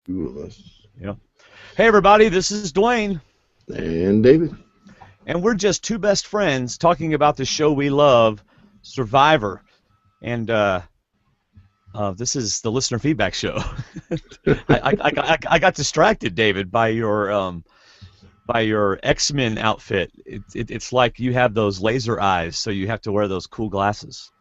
Yeah. Hey, everybody, this is Dwayne, And David. and we're just two best friends talking about the show we love, Survivor. And this is the listener feedback show. I got distracted, David, by your X-Men outfit. It's like you have those laser eyes, so you have to wear those cool glasses.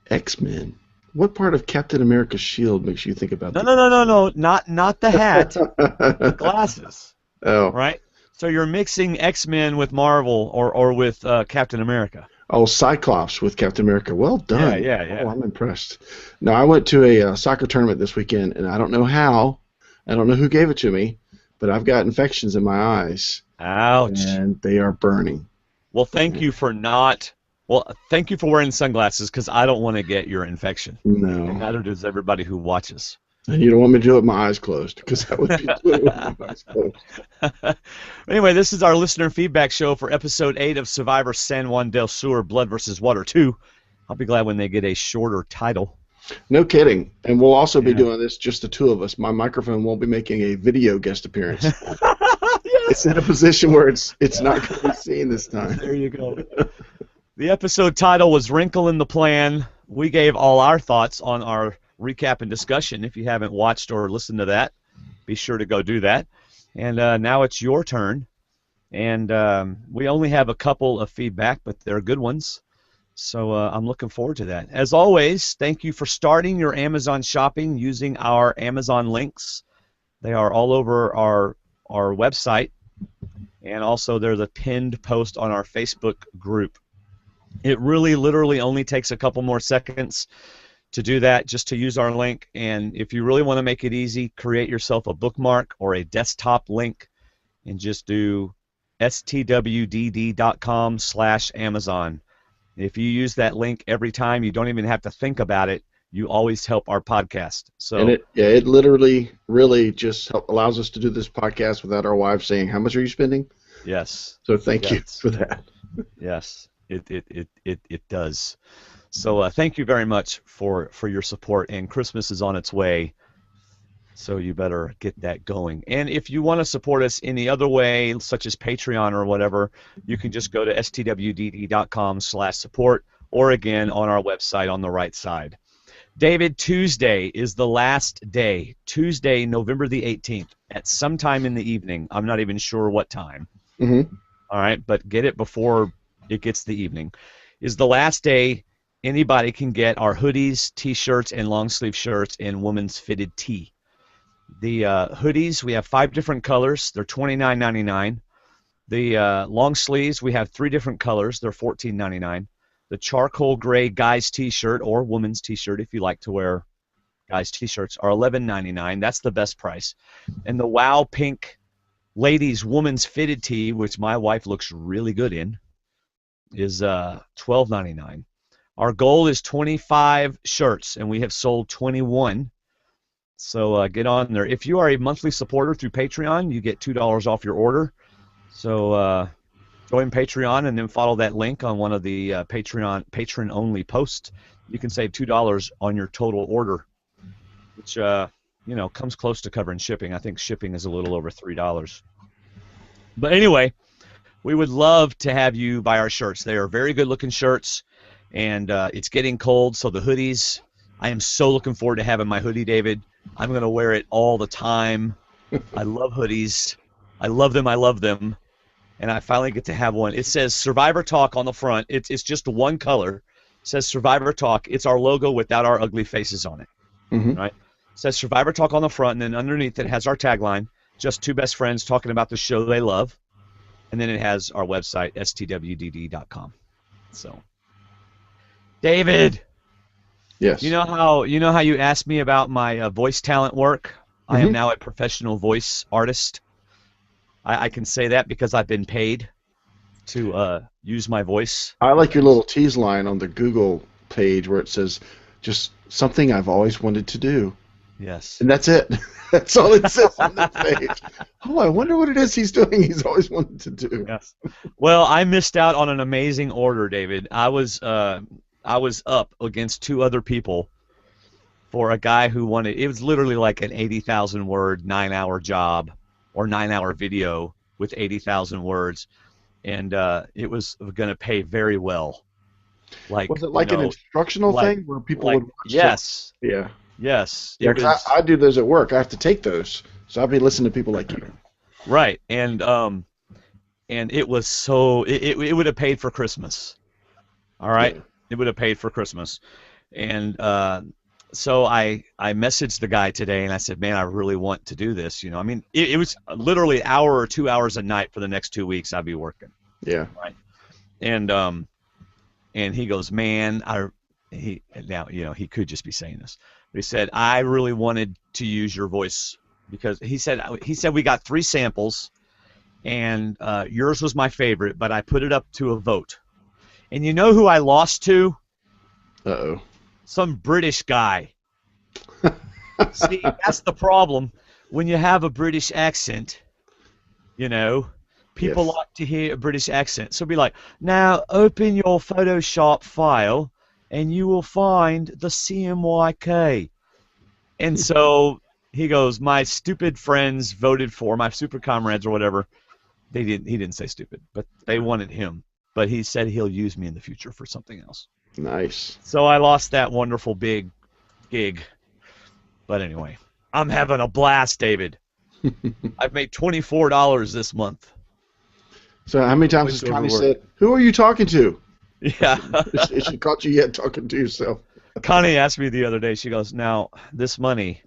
X-Men. What part of Captain America's shield makes you think about No, no, no, no, no, not the hat, the the... glasses, Oh. right? So you're mixing X-Men with Marvel or with Captain America. Oh, Cyclops with Captain America. Well Yeah, done. yeah, Oh, yeah. I'm impressed. No, I went to a soccer tournament this weekend, and I don't know how. I don't know who gave it to me, but I've got infections in my eyes, Ouch. and they are burning. Well, thank you for not. Well, thank you for wearing sunglasses because I don't want to get your infection, and No. neither does everybody who watches. And you don't want me to do it with my eyes closed, because that would be doing it with my eyes closed. Anyway, this is our listener feedback show for episode 8 of Survivor San Juan Del Sur Blood versus Water 2. I'll be glad when they get a shorter title. No kidding. And we'll also be Yeah. doing this, just the two of us. My microphone won't be making a video guest appearance. It's Yes. in a position where it's not going to be seen this time. There you go. The episode title was Wrinkle in the Plan. We gave all our thoughts on our recap and discussion. If you haven't watched or listened to that, be sure to go do that. And now it's your turn. And we only have a couple of feedback, but they're good ones. So I'm looking forward to that. As always, thank you for starting your Amazon shopping using our Amazon links. They are all over our website. And also there's a pinned post on our Facebook group. It really literally only takes a couple more seconds to do that, just to use our link. And if you really want to make it easy, create yourself a bookmark or a desktop link and just do stwdd.com/Amazon. If you use that link every time, you don't even have to think about it. You always help our podcast. And So it literally really just allows us to do this podcast without our wives saying, "How much are you spending?" yes, So thank you yes, for that. yes, it does. So thank you very much for your support. And Christmas is on its way. So you better get that going. And if you want to support us any other way, such as Patreon or whatever, you can just go to stwdd.com/support, or again on our website on the right side. David, Tuesday is the last day. Tuesday, November the 18th, at some time in the evening. I'm not even sure what time. Hmm. All right, but get it before it gets the evening. Is the last day anybody can get our hoodies, T-shirts, and long sleeve shirts and women's fitted tee. The hoodies, we have 5 different colors. They're $29.99. The long sleeves, we have 3 different colors. They're $14.99. The charcoal gray guy's T-shirt or woman's T-shirt, if you like to wear guy's T-shirts, are $11.99. That's the best price. And the wow pink ladies woman's fitted tee, which my wife looks really good in, is $12.99. Our goal is 25 shirts, and we have sold 21. So get on there. If you are a monthly supporter through Patreon, you get $2 off your order. So join Patreon and then follow that link on one of the patron-only posts. You can save $2 on your total order, which comes close to covering shipping. I think shipping is a little over $3. But anyway, we would love to have you buy our shirts. They are very good-looking shirts, and it's getting cold, so the hoodies. I am so looking forward to having my hoodie, David. I'm going to wear it all the time. I love hoodies. I love them. I love them. And I finally get to have one. It says Survivor Talk on the front. It's just one color. It says Survivor Talk. It's our logo without our ugly faces on it. Hmm. Right? It says Survivor Talk on the front, and then underneath it has our tagline, just two best friends talking about the show they love. And then it has our website, stwdd.com. So, David, Yes. you know how you asked me about my voice talent work? I am Hmm. now a professional voice artist. I can say that because I've been paid to use my voice. I like your little tease line on the Google page where it says, "Just something I've always wanted to do." Yes. And that's it. That's all it says on that page. Oh, I wonder what it is he's doing. He's always wanted to do. Yes. Well, I missed out on an amazing order, David. I was up against 2 other people for a guy who wanted. It was literally like an 80,000 word 9-hour job or 9-hour video with 80,000 words, and it was going to pay very well. Like, Was it like an instructional like thing where people like would watch yes, Yeah. yes, Yeah, it because was I do those at work. I have to take those. So I'll be listening to people like you. right, and it was so it would have paid for Christmas. All right, Yeah. it would have paid for Christmas, and so I messaged the guy today and I said, man, I really want to do this. I mean, it was literally an hour or 2 hours a night for the next 2 weeks I'd be working. Yeah. Right, and he goes, man, now he could just be saying this, but he said I really wanted to use your voice because he said we got 3 samples, and yours was my favorite, but I put it up to a vote, and you know who I lost to? Uh-oh. Some British guy. See, that's the problem when you have a British accent. People Yes. like to hear a British accent. So be like, now open your Photoshop file and you will find the CMYK. And so he goes, my stupid friends voted for, my super comrades or whatever. He didn't say stupid, but they wanted him. But he said he'll use me in the future for something else. Nice. So I lost that wonderful big gig. But anyway, I'm having a blast, David. I've made $24 this month. So how many times has Voiceover Connie work. said, who are you talking to? Yeah. She caught you yet talking to yourself. Connie asked me the other day, she goes, now, this money,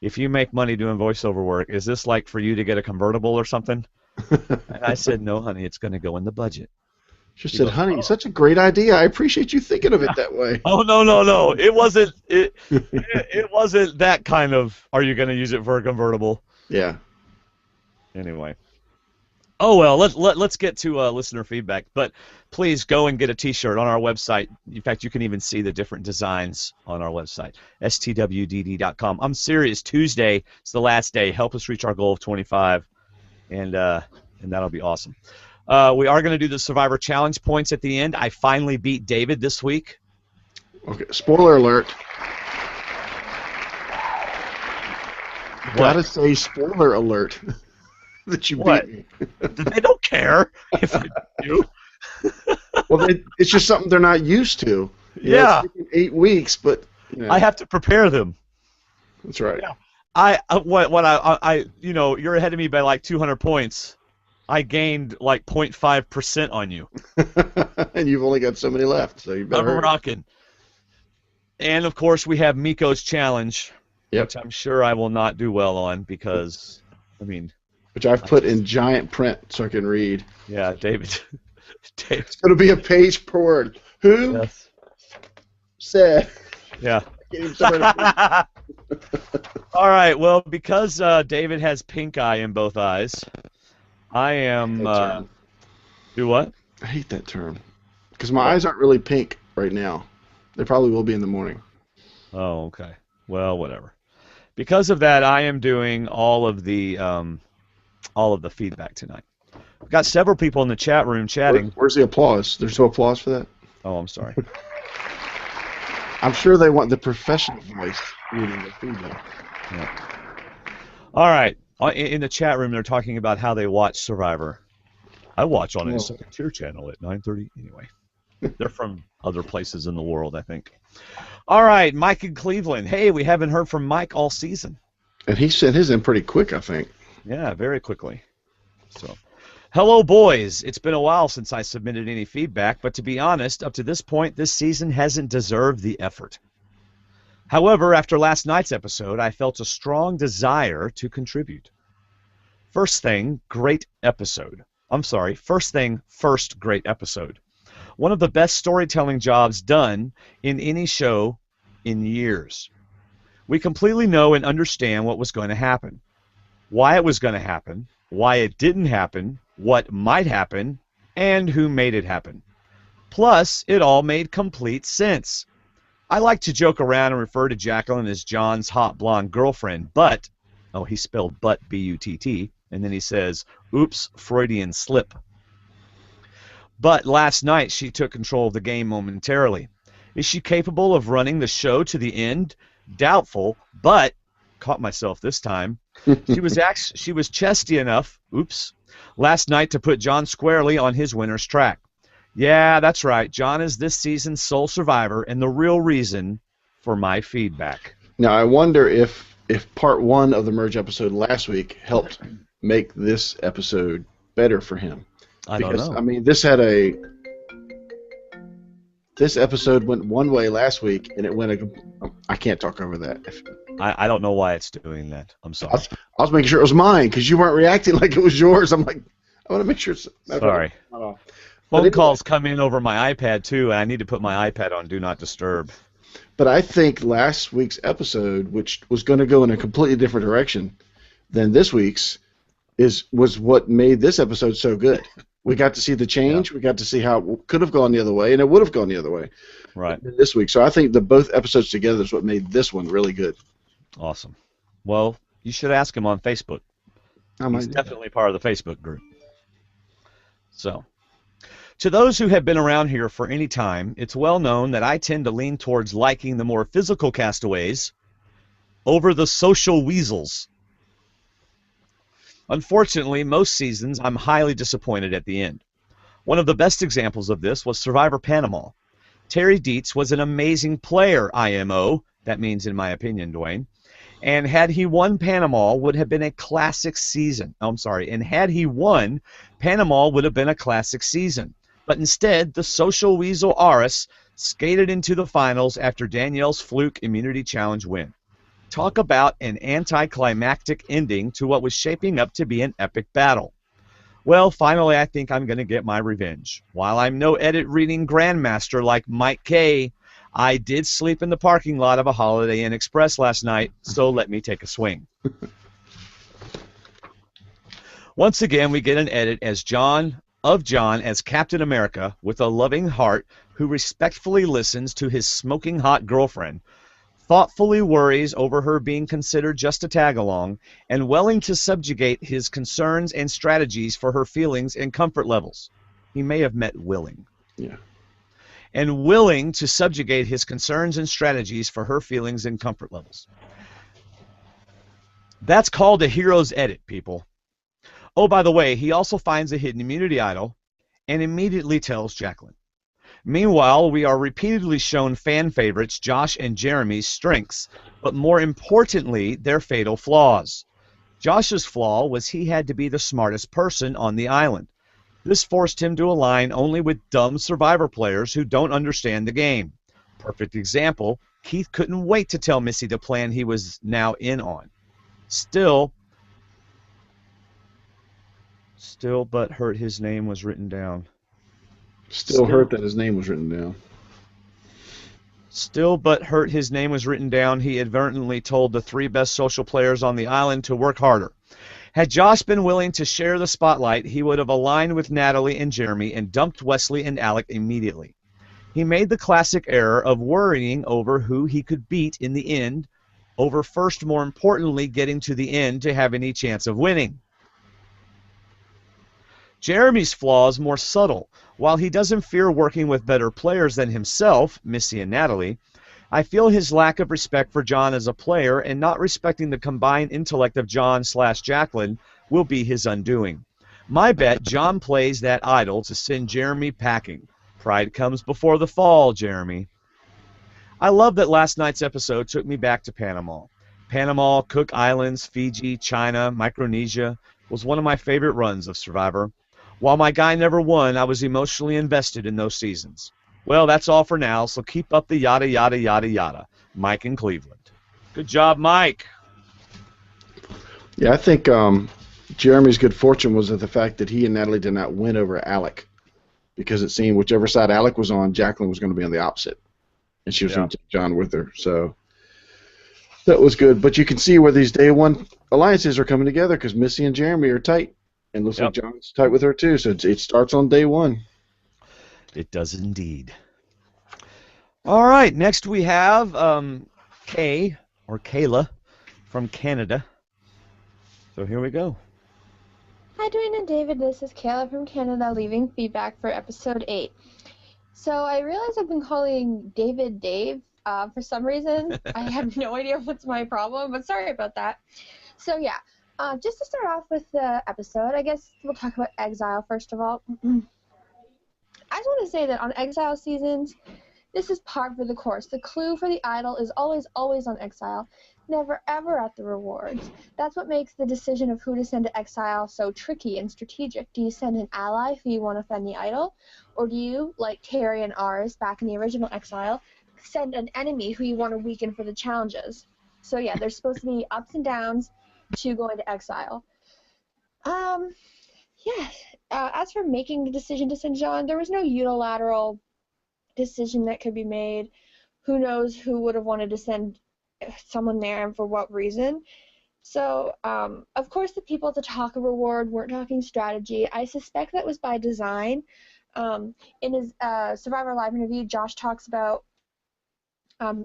if you make money doing voiceover work, is this like for you to get a convertible or something? And I said, no, honey, it's going to go in the budget. She said, honey, such a great idea. I appreciate you thinking of it that way. Oh, no. It wasn't it wasn't that kind of, are you going to use it for a convertible? Yeah. Anyway. Oh, well, let's get to listener feedback. But please go and get a T-shirt on our website. In fact, you can even see the different designs on our website, stwdd.com. I'm serious. Tuesday is the last day. Help us reach our goal of 25, and that'll be awesome. We are going to do the Survivor Challenge points at the end. I finally beat David this week. Okay, spoiler alert. Gotta say spoiler alert that you What? beat me. They don't care if I do. Well, it's just something they're not used to. Yeah. It's taken 8 weeks, but I have to prepare them. that's right. Yeah. You're ahead of me by like 200 points. I gained like 0.5% on you. And you've only got so many left, so you better I'm hurry. rocking. And of course, we have Miko's challenge, Yep. which I'm sure I will not do well on because, I mean, Which I've put in giant print so I can read. yeah, David. It's going to be a page per word. Who Yes. said? Yeah. Getting somebody to- All right. Well, because David has pink eye in both eyes, I am. That term. Do what? I hate that term because my eyes aren't really pink right now. They probably will be in the morning. Oh, okay. Well, whatever. Because of that, I am doing all of the feedback tonight. We've got several people in the chat room chatting. Where's the applause? There's no applause for that. Oh, I'm sorry. I'm sure they want the professional voice reading the feedback. Yeah. All right. In the chat room, they're talking about how they watch Survivor. I watch on a second tier channel at 9:30. Anyway, they're from other places in the world, I think. All right, Mike in Cleveland. Hey, we haven't heard from Mike all season. And he sent his in pretty quick, I think. Yeah, very quickly. So, hello, boys. It's been a while since I submitted any feedback, but to be honest, up to this point, this season hasn't deserved the effort. However, after last night's episode, I felt a strong desire to contribute. First thing, great episode. First great episode. One of the best storytelling jobs done in any show in years. We completely know and understand what was going to happen, why it was going to happen, why it didn't happen, what might happen, and who made it happen. Plus, it all made complete sense. I like to joke around and refer to Jacqueline as John's hot blonde girlfriend, but, oh, he spelled butt, B-U-T-T, and then he says, oops, Freudian slip. But last night she took control of the game momentarily. Is she capable of running the show to the end Doubtful, but caught myself this time. She was chesty enough, oops, last night to put John squarely on his winner's track. Yeah, that's right. John is this season's sole survivor and the real reason for my feedback. Now, I wonder if part one of the merge episode last week helped make this episode better for him. I don't Because, know. I mean, this episode went one way last week, and it went I can't talk over that. I don't know why it's doing that. I'm sorry. I was making sure it was mine because you weren't reacting like it was yours. I'm like, I want to make sure it's Sorry. Phone calls come in over my iPad too, and I need to put my iPad on Do Not Disturb. But I think last week's episode, which was going to go in a completely different direction than this week's, was what made this episode so good. We got to see the change. Yeah. We got to see how it could have gone the other way, and it would have gone the other way. Right. This week. So I think the both episodes together is what made this one really good. Awesome. Well, you should ask him on Facebook. He's definitely part of the Facebook group. So, to those who have been around here for any time, it's well known that I tend to lean towards liking the more physical castaways over the social weasels. Unfortunately, most seasons I'm highly disappointed at the end. One of the best examples of this was Survivor Panama. Terry Dietz was an amazing player, IMO, that means in my opinion, Dwaine, and had he won Panama would have been a classic season. Oh, I'm sorry, and had he won, Panama would have been a classic season. But instead, the social weasel Aris skated into the finals after Danielle's fluke immunity challenge win. Talk about an anticlimactic ending to what was shaping up to be an epic battle. Well, finally, I think I'm going to get my revenge. While I'm no edit reading grandmaster like Mike K., I did sleep in the parking lot of a Holiday Inn Express last night, so let me take a swing. Once again, we get an edit as John as Captain America with a loving heart who respectfully listens to his smoking hot girlfriend, thoughtfully worries over her being considered just a tag-along, and willing to subjugate his concerns and strategies for her feelings and comfort levels. He may have meant willing. Yeah. And willing to subjugate his concerns and strategies for her feelings and comfort levels. That's called a hero's edit, people. Oh, by the way, he also finds a hidden immunity idol and immediately tells Jacqueline. Meanwhile, we are repeatedly shown fan favorites Josh and Jeremy's strengths, but more importantly, their fatal flaws. Josh's flaw was he had to be the smartest person on the island. This forced him to align only with dumb Survivor players who don't understand the game. Perfect example, Keith couldn't wait to tell Missy the plan he was now in on. Still, but hurt his name was written down. Still hurt that his name was written down. Still, but hurt his name was written down, he inadvertently told the three best social players on the island to work harder. Had Josh been willing to share the spotlight, he would have aligned with Natalie and Jeremy and dumped Wesley and Alec immediately. He made the classic error of worrying over who he could beat in the end, over first, more importantly, getting to the end to have any chance of winning. Jeremy's flaw is more subtle. While he doesn't fear working with better players than himself, Missy and Natalie, I feel his lack of respect for John as a player and not respecting the combined intellect of John/Jacqueline will be his undoing. My bet, John plays that idol to send Jeremy packing. Pride comes before the fall, Jeremy. I love that last night's episode took me back to Panama. Panama, Cook Islands, Fiji, China, Micronesia was one of my favorite runs of Survivor. While my guy never won, I was emotionally invested in those seasons. Well, that's all for now, so keep up the yada, yada, yada, yada. Mike in Cleveland. Good job, Mike. Yeah, I think Jeremy's good fortune was the fact that he and Natalie did not win over Alec, because it seemed whichever side Alec was on, Jacqueline was going to be on the opposite, and she was going to take John with her. So that was good. But you can see where these day one alliances are coming together because Missy and Jeremy are tight. And looks like John's tight with her, too. So it starts on day one. It does indeed. All right. Next we have Kay, or Kayla, from Canada. So here we go. Hi, Dwayne and David. This is Kayla from Canada leaving feedback for episode 8. So I realize I've been calling David Dave for some reason. I have no idea what's my problem, but sorry about that. So yeah, just to start off with the episode, I guess we'll talk about Exile first of all. I just want to say that on Exile seasons, this is par for the course. The clue for the idol is always, always on Exile, never ever at the rewards. That's what makes the decision of who to send to Exile so tricky and strategic. Do you send an ally who you want to offend the idol, or do you, like Terry and Ars back in the original Exile, send an enemy who you want to weaken for the challenges? So yeah, there's supposed to be ups and downs to going to Exile. Yeah. As for making the decision to send John, there was no unilateral decision that could be made. Who knows who would have wanted to send someone there and for what reason. So, of course, the people at the Taka Reward weren't talking strategy. I suspect that was by design. In his Survivor Live interview, Josh talks about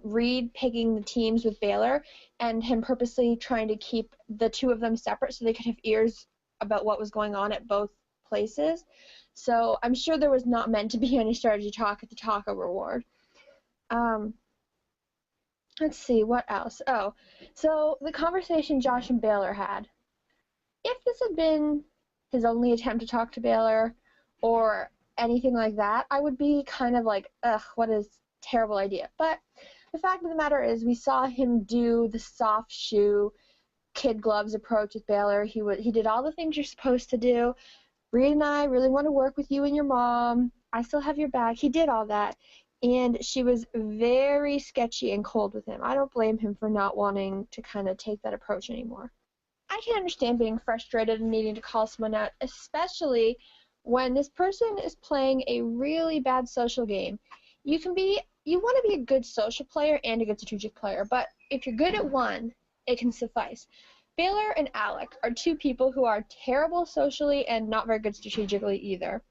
Reed picking the teams with Baylor and him purposely trying to keep the two of them separate so they could have ears about what was going on at both places. So I'm sure there was not meant to be any strategy talk at the Taka Reward. Let's see, what else? Oh, so the conversation Josh and Baylor had. If this had been his only attempt to talk to Baylor or anything like that, I would be kind of like, ugh, what a terrible idea. But the fact of the matter is we saw him do the soft shoe, kid gloves approach with Baylor. He did all the things you're supposed to do. Reed and I really want to work with you and your mom. I still have your back. He did all that. And she was very sketchy and cold with him. I don't blame him for not wanting to kind of take that approach anymore. I can understand being frustrated and needing to call someone out, especially when this person is playing a really bad social game. You want to be a good social player and a good strategic player, but if you're good at one, it can suffice. Baylor and Alec are two people who are terrible socially and not very good strategically either.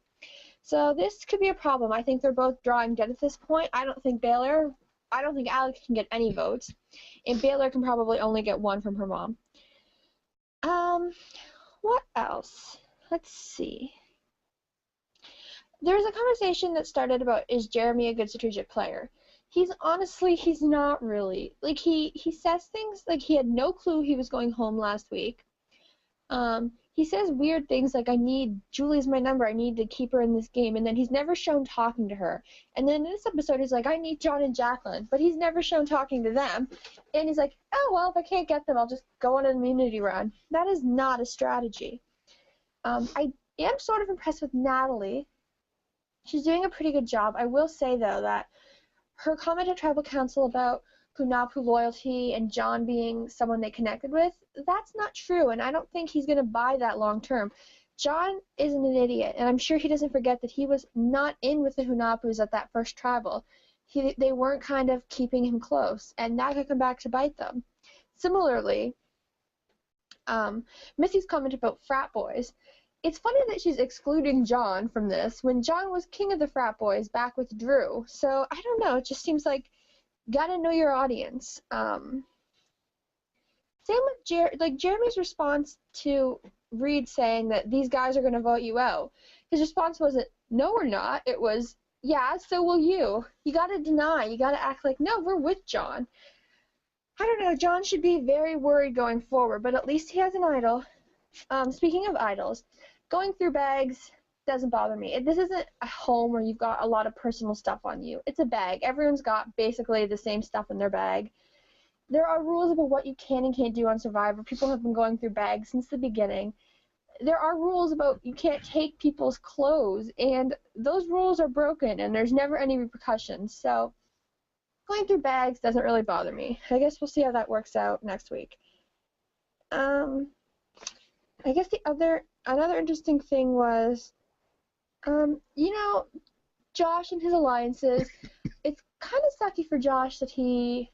So this could be a problem. I think they're both drawing dead at this point. I don't think Alec can get any votes, and Baylor can probably only get one from her mom. What else? Let's see. There's a conversation that started about, is Jeremy a good strategic player? He's not really. Like, he says things like he had no clue he was going home last week. He says weird things like, Julie's my number, I need to keep her in this game, and then he's never shown talking to her. And then in this episode, he's like, I need John and Jacqueline, but he's never shown talking to them. And he's like, oh, well, if I can't get them, I'll just go on an immunity run. That is not a strategy. I am sort of impressed with Natalie. She's doing a pretty good job. I will say, though, that her comment at Tribal Council about Hunapu loyalty and John being someone they connected with, that's not true, and I don't think he's going to buy that long term. John isn't an idiot, and I'm sure he doesn't forget that he was not in with the Hunapus at that first tribal. They weren't kind of keeping him close, and that could come back to bite them. Similarly, Missy's comment about frat boys. It's funny that she's excluding John from this when John was king of the frat boys back with Drew. So I don't know. It just seems like gotta know your audience. Same with Jeremy's response to Reed saying that these guys are gonna vote you out. His response wasn't, no, we're not. It was, yeah, so will you. You gotta deny. You gotta act like, no, we're with John. I don't know. John should be very worried going forward, but at least he has an idol. Speaking of idols, going through bags doesn't bother me. This isn't a home where you've got a lot of personal stuff on you. It's a bag. Everyone's got basically the same stuff in their bag. There are rules about what you can and can't do on Survivor. People have been going through bags since the beginning. There are rules about you can't take people's clothes, and those rules are broken, and there's never any repercussions. So going through bags doesn't really bother me. I guess we'll see how that works out next week. I guess another interesting thing was, Josh and his alliances. It's kind of sucky for Josh that he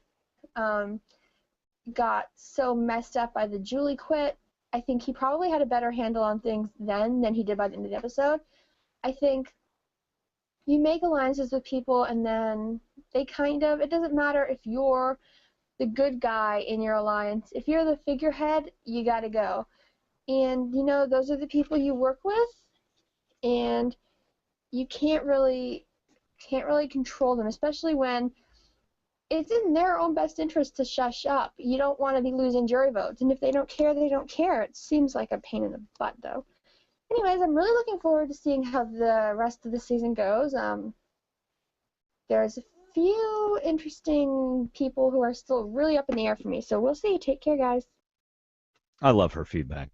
got so messed up by the Julie quit. I think he probably had a better handle on things then than he did by the end of the episode. I think you make alliances with people and then it doesn't matter if you're the good guy in your alliance. If you're the figurehead, you gotta go. And, those are the people you work with, and you can't really control them, especially when it's in their own best interest to shush up. You don't want to be losing jury votes, and if they don't care, they don't care. It seems like a pain in the butt, though. Anyways, I'm really looking forward to seeing how the rest of the season goes. There's a few interesting people who are still really up in the air for me, so we'll see. Take care, guys. I love her feedback.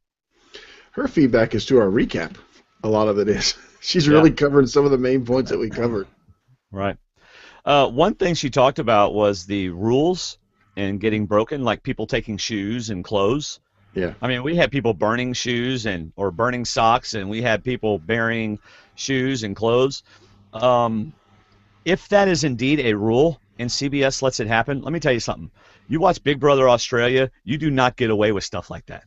Her feedback is to our recap. A lot of it is. She's really covering some of the main points that we covered. Right. One thing she talked about was the rules and getting broken, like people taking shoes and clothes. Yeah. I mean, we had people burning shoes or burning socks, and we had people burying shoes and clothes. If that is indeed a rule and CBS lets it happen, let me tell you something. You watch Big Brother Australia, you do not get away with stuff like that.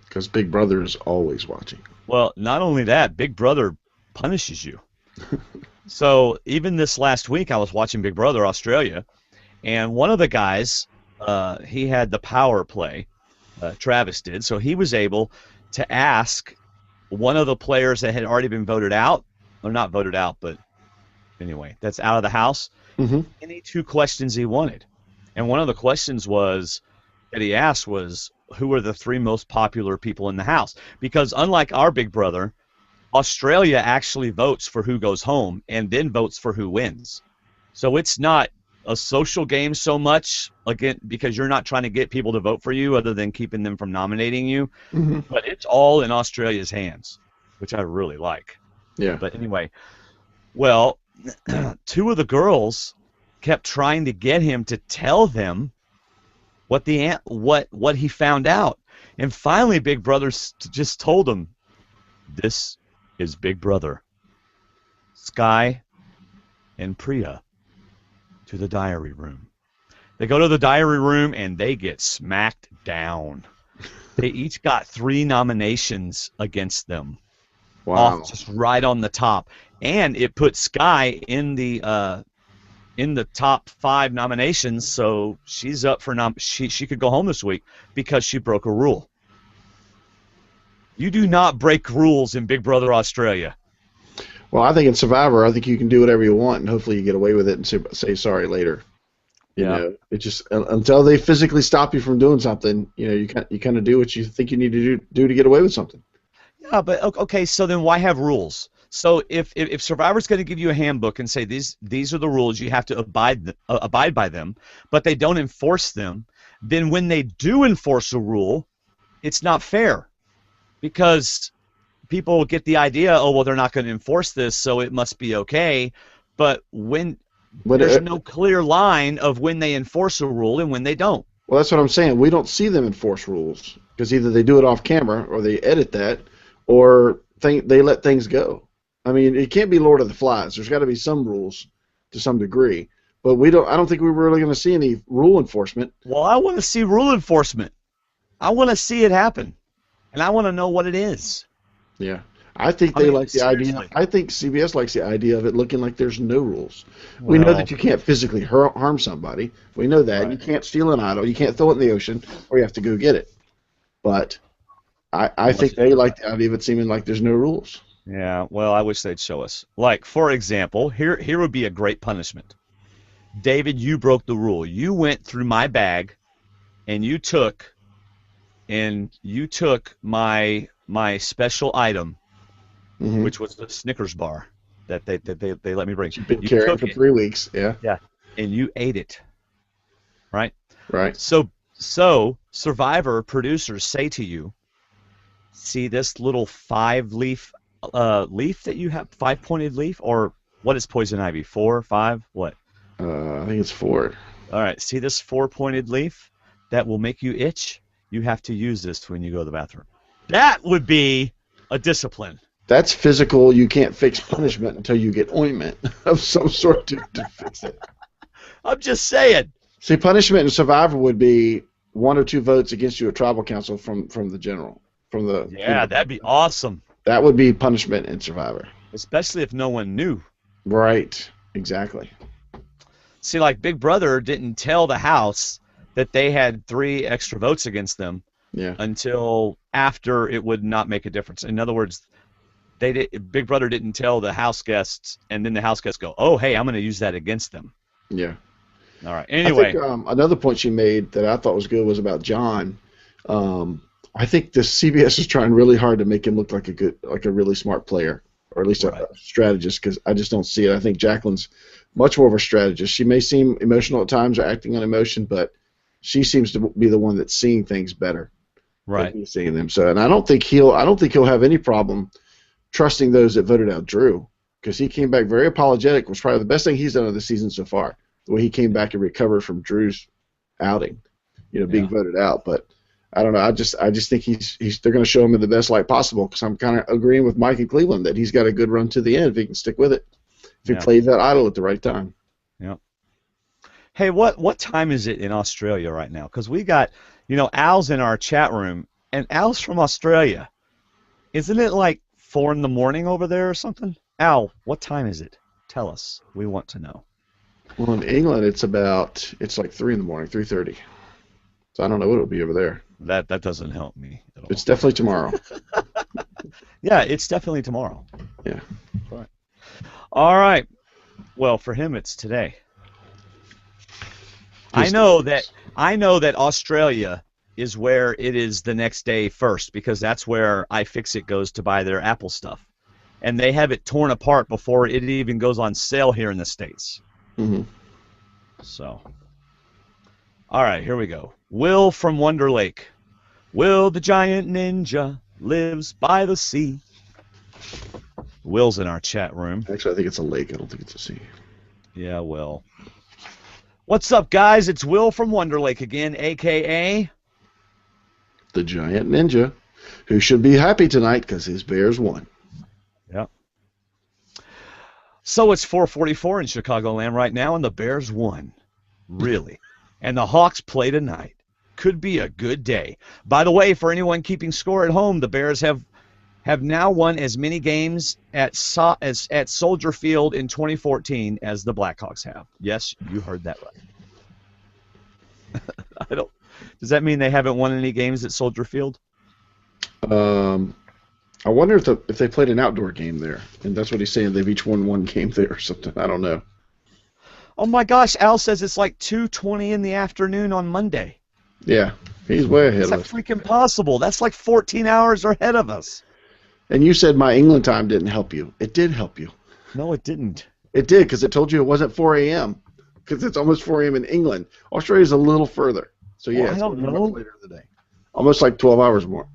Because Big Brother is always watching. Well, not only that, Big Brother punishes you. So even this last week, I was watching Big Brother Australia, and one of the guys, he had the power play, Travis did, so he was able to ask one of the players that had already been voted out, or not voted out, but anyway, that's out of the house, any 2 questions he wanted. And one of the questions that he asked was, who are the 3 most popular people in the house? Because unlike our Big Brother, Australia actually votes for who goes home and then votes for who wins. So it's not a social game so much, again, because you're not trying to get people to vote for you other than keeping them from nominating you. But it's all in Australia's hands, which I really like. Yeah. But anyway, well, 2 of the girls kept trying to get him to tell them what he found out. And finally Big Brother just told him, this is Big Brother. Sky and Priya to the diary room. They go to the diary room and they get smacked down. They each got 3 nominations against them. Wow. Just right on the top. And it put Sky in the top 5 nominations, so she's up for she could go home this week because she broke a rule. You do not break rules in Big Brother Australia. Well, I think in Survivor, I think you can do whatever you want, and hopefully you get away with it and say sorry later. You know, it just until they physically stop you from doing something, you kind of do what you think you need to do to get away with something. Yeah, but okay, so then why have rules? So if Survivor's going to give you a handbook and say these are the rules, you have to abide by them, but they don't enforce them, then when they do enforce a rule, it's not fair, because people get the idea, oh well, they're not going to enforce this, so it must be okay. But there's no clear line of when they enforce a rule and when they don't. Well, that's what I'm saying. We don't see them enforce rules because either they do it off camera or they edit that, or they let things go. I mean, it can't be Lord of the Flies. There's got to be some rules to some degree, but I don't think we're really going to see any rule enforcement. Well, I want to see rule enforcement. I want to see it happen, and I want to know what it is. Yeah, I think they like the idea. I think CBS likes the idea of it looking like there's no rules. Well, we know that you can't physically harm somebody. We know that. Right. You can't steal an idol. You can't throw it in the ocean, or you have to go get it. But I think they like the idea of it seeming like there's no rules. Yeah, well, I wish they'd show us. Like, for example, here would be a great punishment. David, you broke the rule. You went through my bag, and you took my special item, which was the Snickers bar that they let me bring. You've been carrying for 3 weeks, yeah. Yeah, and you ate it, right? Right. So Survivor producers say to you, see this little 5-leaf leaf that you have, 5-pointed leaf, or what is poison ivy? 4, 5, what? I think it's 4. All right, see this 4-pointed leaf that will make you itch? You have to use this when you go to the bathroom. That would be a discipline. That's physical. You can't fix punishment until you get ointment of some sort to fix it. I'm just saying. See, punishment in Survivor would be 1 or 2 votes against you at tribal council from the general. Yeah, that'd be awesome. That would be punishment in Survivor. Especially if no one knew. Right, exactly. See, like Big Brother didn't tell the house that they had 3 extra votes against them until after it would not make a difference. In other words, Big Brother didn't tell the house guests, and then the house guests go, oh, hey, I'm going to use that against them. Yeah. All right. I Anyway, think another point she made that I thought was good was about John. I think the CBS is trying really hard to make him look like a really smart player, or at least right. a strategist, because I just don't see it. I think Jacqueline's much more of a strategist. She may seem emotional at times or acting on emotion, but she seems to be the one that's seeing things better Right. than he's seeing them. So, and I don't think he'll have any problem trusting those that voted out Drew, because he came back very apologetic. Was probably the best thing he's done of the season so far. The way he came back and recovered from Drew's outing, being voted out. But I don't know. I just think they're going to show him in the best light possible, because I'm kind of agreeing with Mike in Cleveland that he's got a good run to the end if he can stick with it. If he plays that idol at the right time. Yeah. Hey, what time is it in Australia right now? Because we got, Al's in our chat room, and Al's from Australia. Isn't it like 4 in the morning over there or something? Al, what time is it? Tell us. We want to know. Well, in England, it's like 3 in the morning, 3:30. So I don't know what it'll be over there. That doesn't help me at all. It's definitely tomorrow. Yeah, it's definitely tomorrow. Yeah. All right. Well, for him, it's today. I know that Australia is where it is the next day first, because that's where iFixit goes to buy their Apple stuff. And they have it torn apart before it even goes on sale here in the States. Mm-hmm. So, all right, here we go. Will from Wonder Lake. Will the giant ninja lives by the sea. Will's in our chat room. Actually, I think it's a lake. I don't think it's a sea. Yeah, Will. What's up, guys? It's Will from Wonder Lake again, a.k.a. the giant ninja, who should be happy tonight because his Bears won. Yep. So it's 4:44 in Chicagoland right now, and the Bears won. Really. And the Hawks play tonight. Could be a good day. By the way, for anyone keeping score at home, the Bears have now won as many games at Soldier Field in 2014 as the Blackhawks have. Yes, you heard that right. Does that mean they haven't won any games at Soldier Field? I wonder if they played an outdoor game there, and that's what he's saying. They've each won one game there or something. I don't know. Oh my gosh, Al says it's like 2:20 in the afternoon on Monday. Yeah, he's way ahead of us. That's like freaking possible. That's like 14 hours ahead of us. And you said my England time didn't help you. It did help you. No, it didn't. It did, because it told you it wasn't 4 a.m. Because it's almost 4 a.m. in England. Australia's a little further. So yeah, I don't know. Later in the day. Almost like 12 hours more.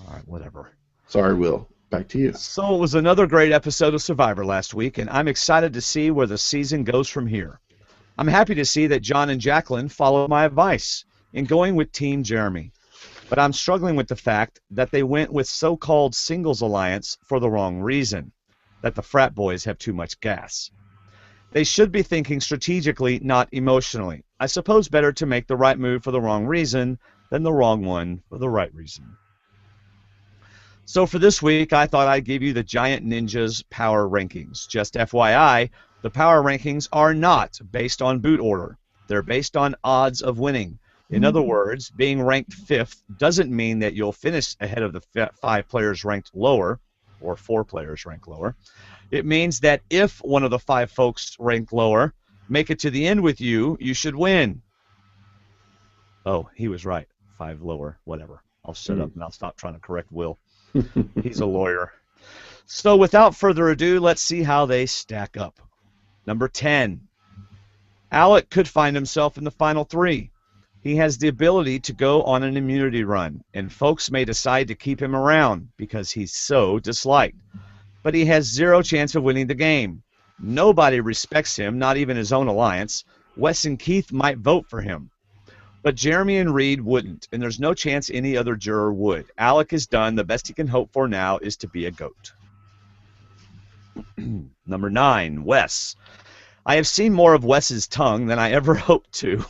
All right, whatever. Sorry, Will. Back to you. So it was another great episode of Survivor last week, and I'm excited to see where the season goes from here. I'm happy to see that John and Jacqueline followed my advice in going with Team Jeremy. But I'm struggling with the fact that they went with so-called singles alliance for the wrong reason, that the frat boys have too much gas. They should be thinking strategically, not emotionally. I suppose better to make the right move for the wrong reason than the wrong one for the right reason. So for this week, I thought I'd give you the Giant Ninjas power rankings. Just FYI, the power rankings are not based on boot order. They're based on odds of winning. In other words, being ranked 5th doesn't mean that you'll finish ahead of the 5 players ranked lower, or 4 players ranked lower. It means that if one of the 5 folks ranked lower make it to the end with you, you should win. Oh, he was right. 5 lower, whatever. I'll shut up and I'll stop trying to correct Will. He's a lawyer. So without further ado, let's see how they stack up. Number 10. Alec could find himself in the final 3. He has the ability to go on an immunity run, and folks may decide to keep him around because he's so disliked. But he has 0 chance of winning the game. Nobody respects him, not even his own alliance. Wes and Keith might vote for him. But Jeremy and Reed wouldn't, and there's no chance any other juror would. Alec is done. The best he can hope for now is to be a goat. Number 9, Wes. I have seen more of Wes's tongue than I ever hoped to.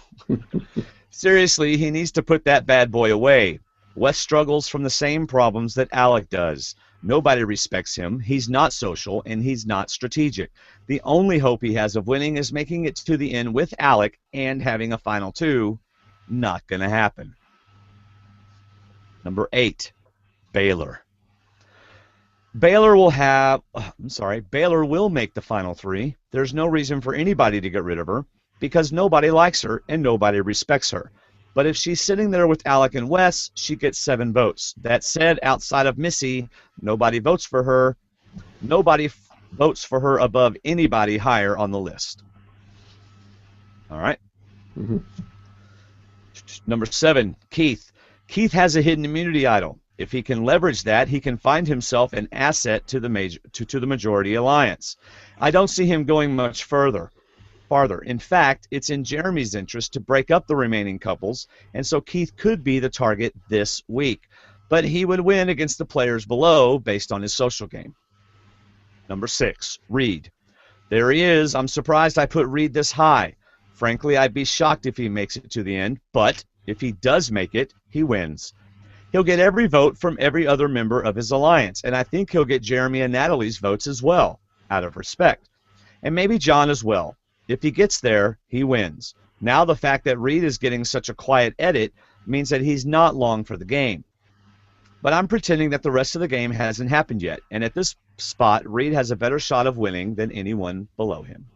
Seriously, he needs to put that bad boy away. Wes struggles from the same problems that Alec does. Nobody respects him. He's not social, and he's not strategic. The only hope he has of winning is making it to the end with Alec and having a final 2. Not going to happen. Number 8, Baylor. Baylor will make the final 3. There's no reason for anybody to get rid of her. because nobody likes her and nobody respects her. But if she's sitting there with Alec and Wes, she gets 7 votes. That said, outside of Missy, nobody votes for her. Nobody votes for her above anybody higher on the list. All right. Mm-hmm. Number 7, Keith. Keith has a hidden immunity idol. If he can leverage that, he can find himself an asset to the majority alliance. I don't see him going much farther. In fact, it's in Jeremy's interest to break up the remaining couples, and so Keith could be the target this week. But he would win against the players below based on his social game. Number 6, Reed. There he is. I'm surprised I put Reed this high. Frankly, I'd be shocked if he makes it to the end, but if he does make it, he wins. He'll get every vote from every other member of his alliance, and I think he'll get Jeremy and Natalie's votes as well, out of respect. And maybe John as well. If he gets there, he wins. Now the fact that Reed is getting such a quiet edit means that he's not long for the game. But I'm pretending that the rest of the game hasn't happened yet, and at this spot, Reed has a better shot of winning than anyone below him.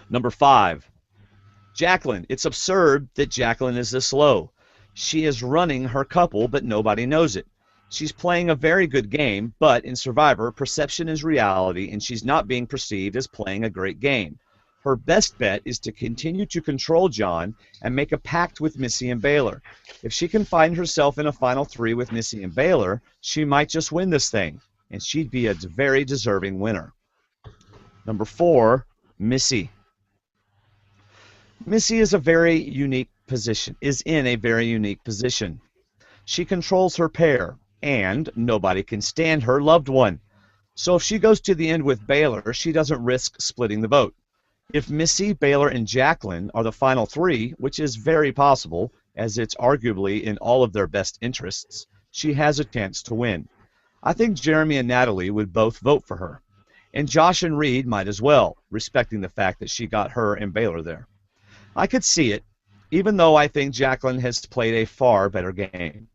Number 5, Jacqueline. It's absurd that Jacqueline is this low. She is running her couple, but nobody knows it. She's playing a very good game, but in Survivor, perception is reality, and she's not being perceived as playing a great game. Her best bet is to continue to control John and make a pact with Missy and Baylor. If she can find herself in a final 3 with Missy and Baylor, she might just win this thing, and she'd be a very deserving winner. Number 4, Missy. Missy is in a very unique position. She controls her pair, and nobody can stand her loved one. So if she goes to the end with Baylor, she doesn't risk splitting the vote. If Missy, Baylor, and Jacqueline are the final 3, which is very possible, as it's arguably in all of their best interests, she has a chance to win. I think Jeremy and Natalie would both vote for her. And Josh and Reed might as well, respecting the fact that she got her and Baylor there. I could see it, even though I think Jacqueline has played a far better game.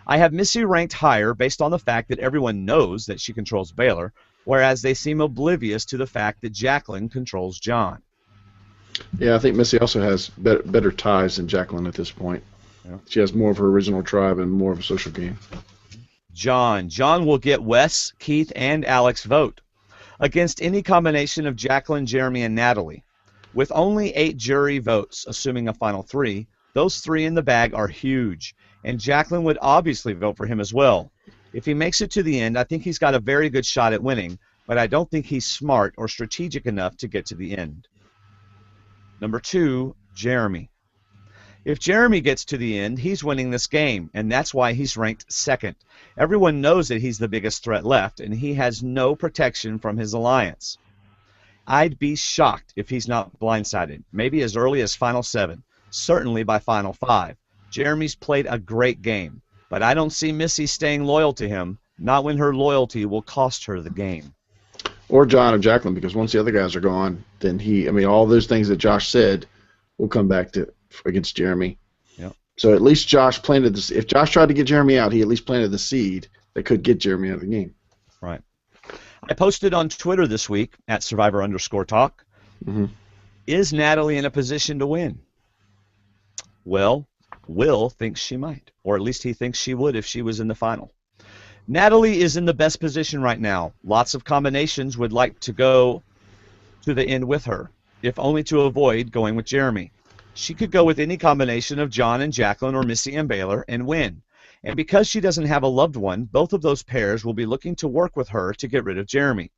I have Missy ranked higher based on the fact that everyone knows that she controls Baylor, whereas they seem oblivious to the fact that Jacqueline controls John. Yeah, I think Missy also has better ties than Jacqueline at this point. Yeah. She has more of her original tribe and more of a social game. John will get Wes, Keith, and Alec's vote against any combination of Jacqueline, Jeremy, and Natalie. With only 8 jury votes, assuming a final 3, those 3 in the bag are huge, and Jacqueline would obviously vote for him as well. If he makes it to the end, I think he's got a very good shot at winning, but I don't think he's smart or strategic enough to get to the end. Number 2, Jeremy. If Jeremy gets to the end, he's winning this game, and that's why he's ranked 2nd. Everyone knows that he's the biggest threat left, and he has no protection from his alliance. I'd be shocked if he's not blindsided, maybe as early as Final 7, certainly by Final 5. Jeremy's played a great game, but I don't see Missy staying loyal to him, not when her loyalty will cost her the game. Or John or Jacqueline, because once the other guys are gone, then all those things that Josh said will come back to against Jeremy. Yep. So at least Josh planted this. If Josh tried to get Jeremy out, he at least planted the seed that could get Jeremy out of the game. Right. I posted on Twitter this week at Survivor_talk. Mm-hmm. Is Natalie in a position to win? Well, Will thinks she might, or at least he thinks she would if she was in the final. Natalie is in the best position right now. Lots of combinations would like to go to the end with her, if only to avoid going with Jeremy. She could go with any combination of John and Jacqueline or Missy and Baylor and win. And because she doesn't have a loved one, both of those pairs will be looking to work with her to get rid of Jeremy.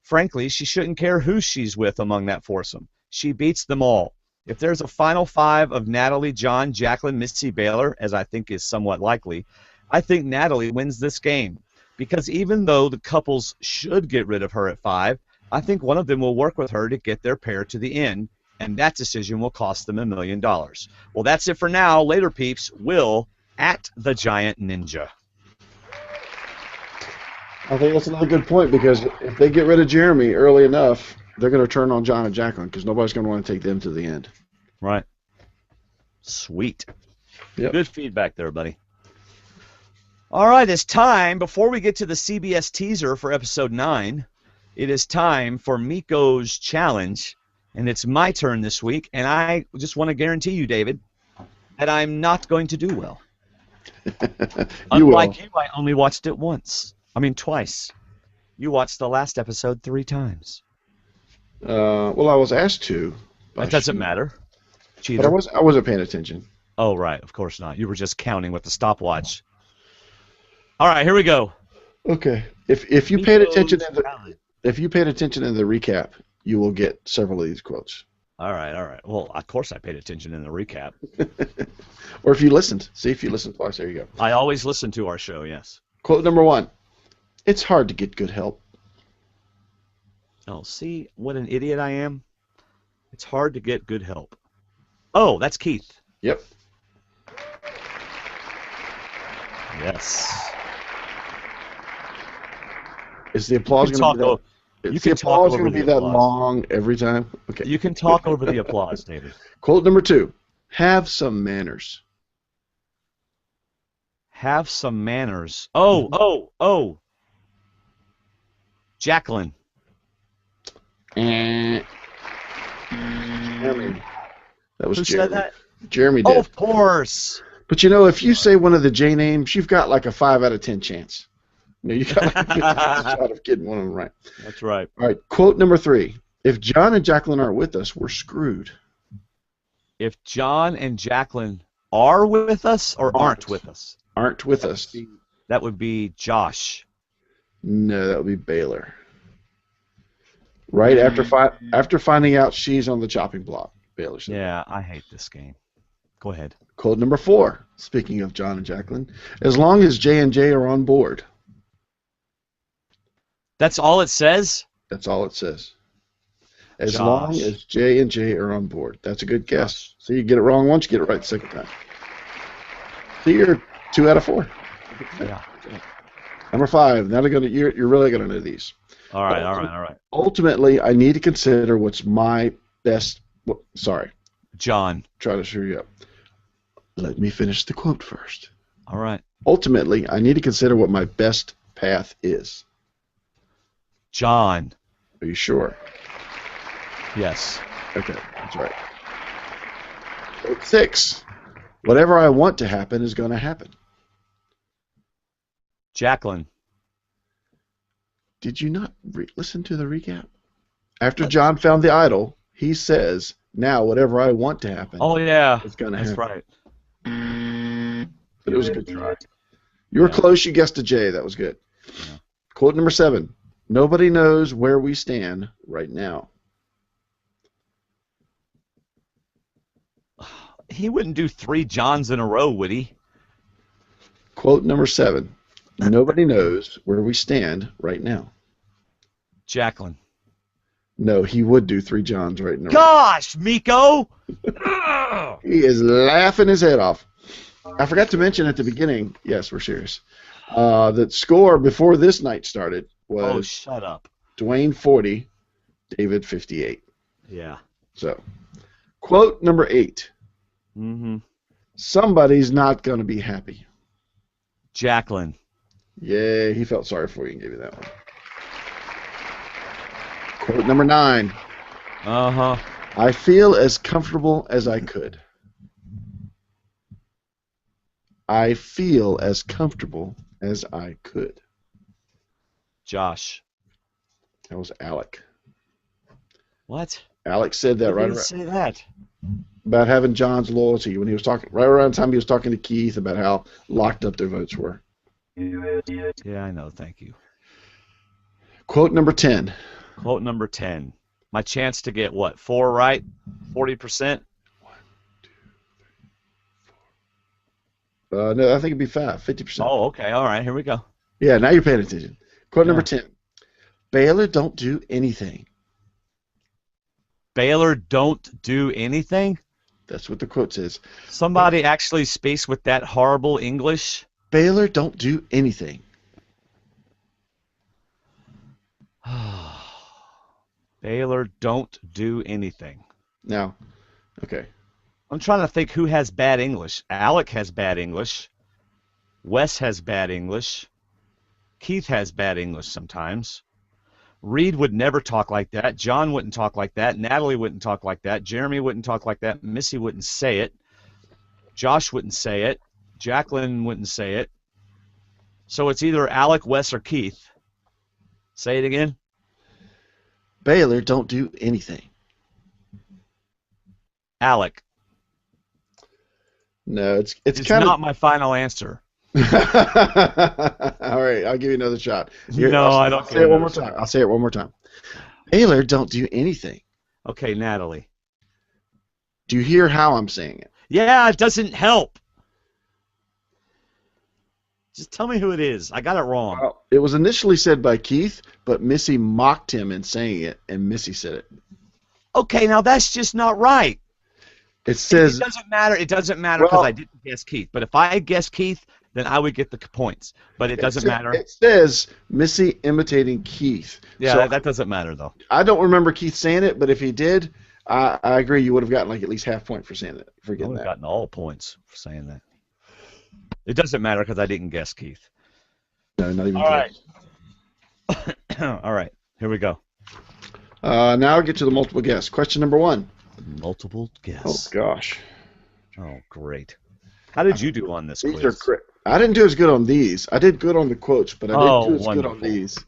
Frankly, she shouldn't care who she's with among that foursome. She beats them all. If there's a final 5 of Natalie, John, Jacqueline, Missy, Baylor, as I think is somewhat likely, I think Natalie wins this game. Because even though the couples should get rid of her at 5, I think one of them will work with her to get their pair to the end, and that decision will cost them $1 million. Well, that's it for now. Later, peeps. Will at the Giant Ninja. I think that's another good point, because if they get rid of Jeremy early enough, they're going to turn on John and Jacqueline, because nobody's going to want to take them to the end. Right. Sweet. Yep. Good feedback there, buddy. All right, it's time, before we get to the CBS teaser for Episode 9, it is time for Miko's challenge, and it's my turn this week, and I just want to guarantee you, David, that I'm not going to do well. Unlike you, I only watched it once. I mean, twice. You watched the last episode 3 times. Well, I was asked to. That doesn't matter. Cheater. But I wasn't paying attention. Oh, right. Of course not. You were just counting with the stopwatch. All right, here we go. Okay. If you paid attention in the recap, you will get several of these quotes. All right. Well, of course I paid attention in the recap. Or if you listened. See if you listened twice. There you go. I always listen to our show, yes. Quote number 1. It's hard to get good help. Oh, see what an idiot I am? It's hard to get good help. Oh, that's Keith. Yep. Yes. Is the applause going to be that long every time? Okay. You can talk over the applause, David. Quote number 2. Have some manners. Have some manners. Oh. Jacqueline. Jeremy. That was Who Jeremy. said that? Jeremy did. Oh, of course. But you know, if you say one of the J names, you've got like a 5 out of 10 chance. You know, you got like a 50% shot of getting one of them right. That's right. All right. Quote number 3. If John and Jacqueline aren't with us, we're screwed. If John and Jacqueline are with us or aren't with us? Aren't with us. That would be Josh. No, that would be Baylor. Right after finding out she's on the chopping block, Baylor said. Yeah, I hate this game. Go ahead. Quote number 4. Speaking of John and Jacqueline, as long as J and J are on board. That's all it says? That's all it says. As Josh. long as J and J are on board. That's a good guess. So you get it wrong once, you get it right the second time. So you're 2 out of 4. Yeah. Number 5. Now you're really gonna know these. All right. Ultimately, I need to consider what's my best. Sorry. John. Try to screw you up. Let me finish the quote first. All right. Ultimately, I need to consider what my best path is. John. Are you sure? Yes. Okay, that's right. Quote 6. Whatever I want to happen is going to happen. Jacqueline. Did you not listen to the recap? After John found the idol, he says, now whatever I want to happen is going to happen. That's right. But it was a good try. You were close. You guessed a J. That was good. Yeah. Quote number 7. Nobody knows where we stand right now. He wouldn't do 3 Johns in a row, would he? Quote number 7. Nobody knows where we stand right now. Jacqueline. No, he would do 3 Johns right now. Gosh, Miko! He is laughing his head off. I forgot to mention at the beginning, yes, we're serious, that score before this night started was oh, shut up. Dwaine 40, David 58. Yeah. So, quote number 8. Mm-hmm. Somebody's not going to be happy. Jacqueline. Yeah, he felt sorry for you and gave you that one. Quote number 9. Uh-huh. I feel as comfortable as I could. I feel as comfortable as I could. Josh. That was Alec. What? Alec said that right around. Say that. About having John's loyalty when he was talking right around the time he was talking to Keith about how locked up their votes were. Yeah, I know. Thank you. Quote number 10. Quote number 10. My chance to get what? 4 right? 40%? 1, 2, 3, 4. No, I think it'd be 50%. Oh, okay. All right. Here we go. Yeah, now you're paying attention. Quote number 10. Baylor don't do anything. Baylor don't do anything? That's what the quote says. Somebody actually speaks with that horrible English? Baylor don't do anything. Baylor don't do anything. Now, okay. I'm trying to think who has bad English. Alec has bad English. Wes has bad English. Keith has bad English sometimes. Reed would never talk like that. John wouldn't talk like that. Natalie wouldn't talk like that. Jeremy wouldn't talk like that. Missy wouldn't say it. Josh wouldn't say it. Jacqueline wouldn't say it. So it's either Alec, Wes, or Keith. Say it again. Baylor don't do anything. Alec. No, it's It's kind not my final answer. All right, I'll give you another shot. I don't. I'll say it one more time. I'll say it one more time. Baylor don't do anything. Okay, Natalie. Do you hear how I'm saying it? Yeah, it doesn't help. Just tell me who it is. I got it wrong. Well, it was initially said by Keith, but Missy mocked him in saying it, and Missy said it. Okay, now that's just not right. It says it doesn't matter. It doesn't matter because I didn't guess Keith. But if I guessed Keith, then I would get the points. But it doesn't matter. It says Missy imitating Keith. Yeah, so that doesn't matter though. I don't remember Keith saying it, but if he did, I agree. You would have gotten like at least half point for saying it. For I getting would have that. gotten all points for saying that. It doesn't matter because I didn't guess Keith. No, not even. All right. All right. Here we go. Now I'll get to the multiple guess. Question number 1. Multiple guess. Oh gosh. Oh, great. How did you do on this These quiz? are great. I didn't do as good on these. I did good on the quotes, but I didn't do as good on these.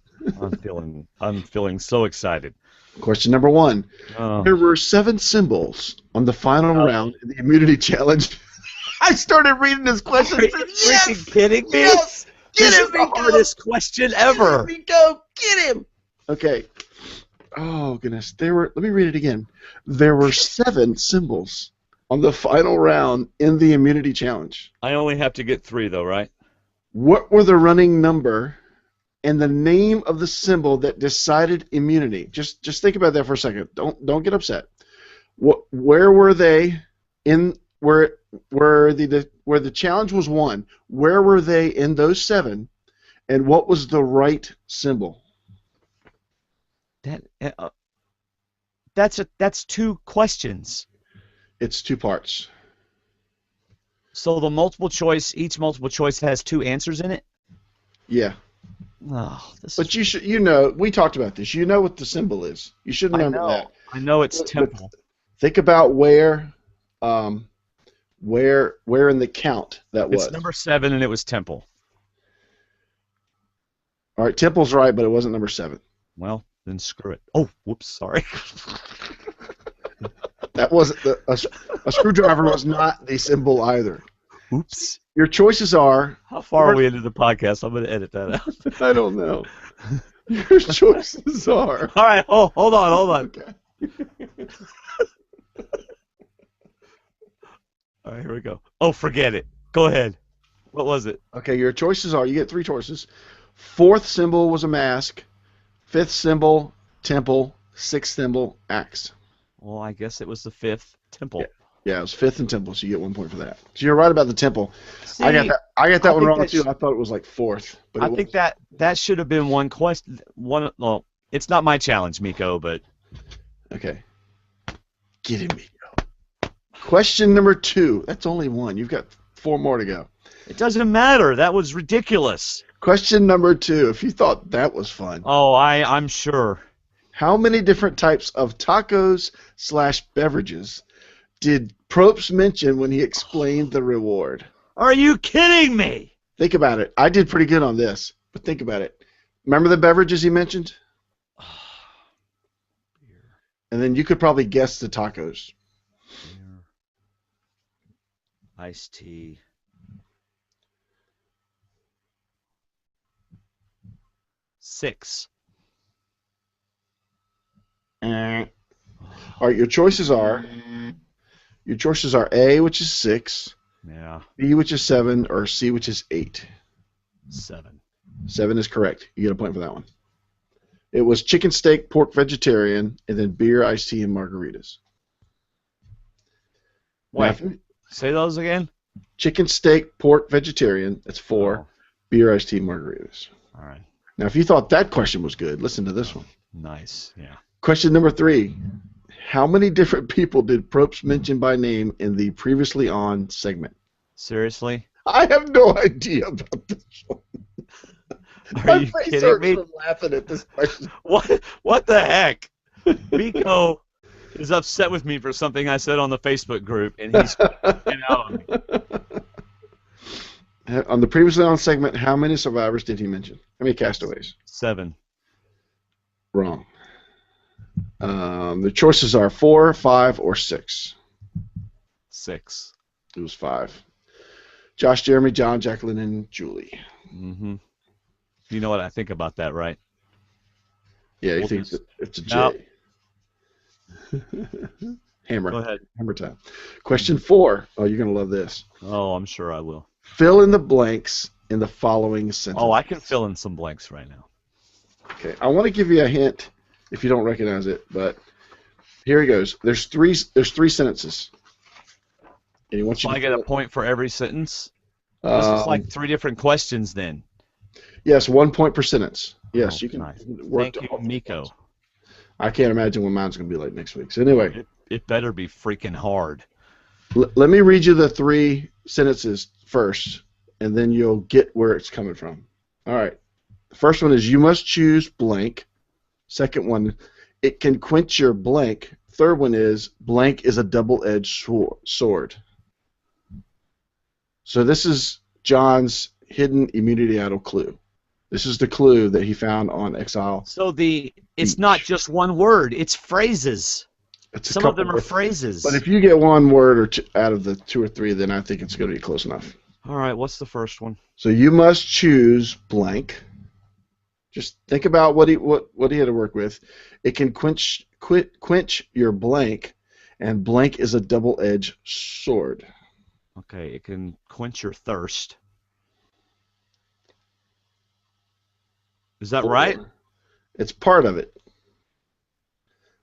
I'm feeling so excited. Question number 1. Oh. There were 7 symbols on the final round in the immunity challenge. I started reading this question. Are you freaking kidding me? Yes! This is the hardest question ever. Get him, Miko! Get him! Okay. Oh, goodness. Let me read it again. There were 7 symbols on the final round in the immunity challenge. I only have to get 3, though, right? What were the running number and the name of the symbol that decided immunity? Just think about that for a second. Don't get upset. Where were they in where the challenge was won? Where were they in those 7? And what was the right symbol? That's 2 questions. It's 2 parts. So each multiple choice has 2 answers in it? Yeah. Oh, But we talked about this. You know what the symbol is. You should remember that. I know it's temple. Think about where in the count that was. It's number 7 and it was temple. All right, temple's right, but it wasn't number 7. Well, then screw it. Oh, whoops, sorry. That wasn't a screwdriver was not the symbol either. Oops. Your choices are. How far are we into the podcast? I'm going to edit that out. I don't know. Your choices are. All right. Oh, hold on. Okay. All right, here we go. Oh, forget it. Go ahead. What was it? Okay, your choices are. You get 3 choices. 4th symbol was a mask. 5th symbol, temple. 6th symbol, axe. Well, I guess it was the 5th temple. Yeah, it was 5th and temple, so you get 1 point for that. So you're right about the temple. See, I got that one wrong too. sh- I thought it was like 4th. But I think that should have been one question. Well, it's not my challenge, Miko, but okay. Get him, Miko. Question number 2. That's only 1. You've got 4 more to go. it doesn't matter. That was ridiculous. Question number 2. If you thought that was fun. Oh, I'm sure. How many different types of tacos/beverages did Probst mention when he explained the reward? Are you kidding me? Think about it. I did pretty good on this, but think about it. Remember the beverages he mentioned? Beer, And then you could probably guess the tacos. beer, iced tea. Six. All right, your choices are A, which is 6, Yeah, B, which is 7, or C, which is 8. 7. 7 is correct. You get a point for that one. It was chicken steak, pork vegetarian, and then beer, iced tea, and margaritas. Wait, Now, say those again? chicken steak, pork vegetarian, that's 4. Oh, Beer, iced tea, margaritas. all right. Now, if you thought that question was good, listen to this one. Nice. Yeah. Question number 3. How many different people did Probst mention by name in the previously on segment? Seriously? I have no idea about this one. Are My you face kidding hurts me? from laughing at this question. What the heck? Miko is upset with me for something I said on the Facebook group, and he's freaking out on me. On the previously on segment, how many survivors did he mention? How many castaways? 7. Wrong. The choices are 4, 5, or 6. 6. It was 5. Josh, Jeremy, John, Jacqueline, and Julie. Mm-hmm. You know what I think about that, right? Yeah, you We'll think just- it's a Nope. J. Hammer. Go ahead. Hammer time. Question 4. Oh, you're going to love this. Oh, I'm sure I will. Fill in the blanks in the following sentence. Oh, I can fill in some blanks right now. Okay, I want to give you a hint if you don't recognize it, but here he goes. There's three sentences. And he wants So you I to get a fill point for every sentence? it. This is like 3 different questions then. Yes, 1 point per sentence. Yes, Oh, you can nice. work Thank to you, all Miko. points. I can't imagine what mine's going to be like next week. So anyway, It better be freaking hard. let me read you the 3 sentences first, and then you'll get where it's coming from. All right. The first one is, you must choose blank. Second one, it can quench your blank. Third one is, blank is a double-edged sword. So this is John's hidden immunity idol clue. This is the clue that he found on Exile. So it's Beach. not just one word, it's phrases. It's a Some of couple them are words. phrases. But if you get one word or two out of the 2 or 3, then I think it's going to be close enough. All right, what's the first one? So you must choose blank. Just think about what he had to work with. It can quench your blank, and blank is a double-edged sword. Okay, it can quench your thirst. Is that right? It's part of it.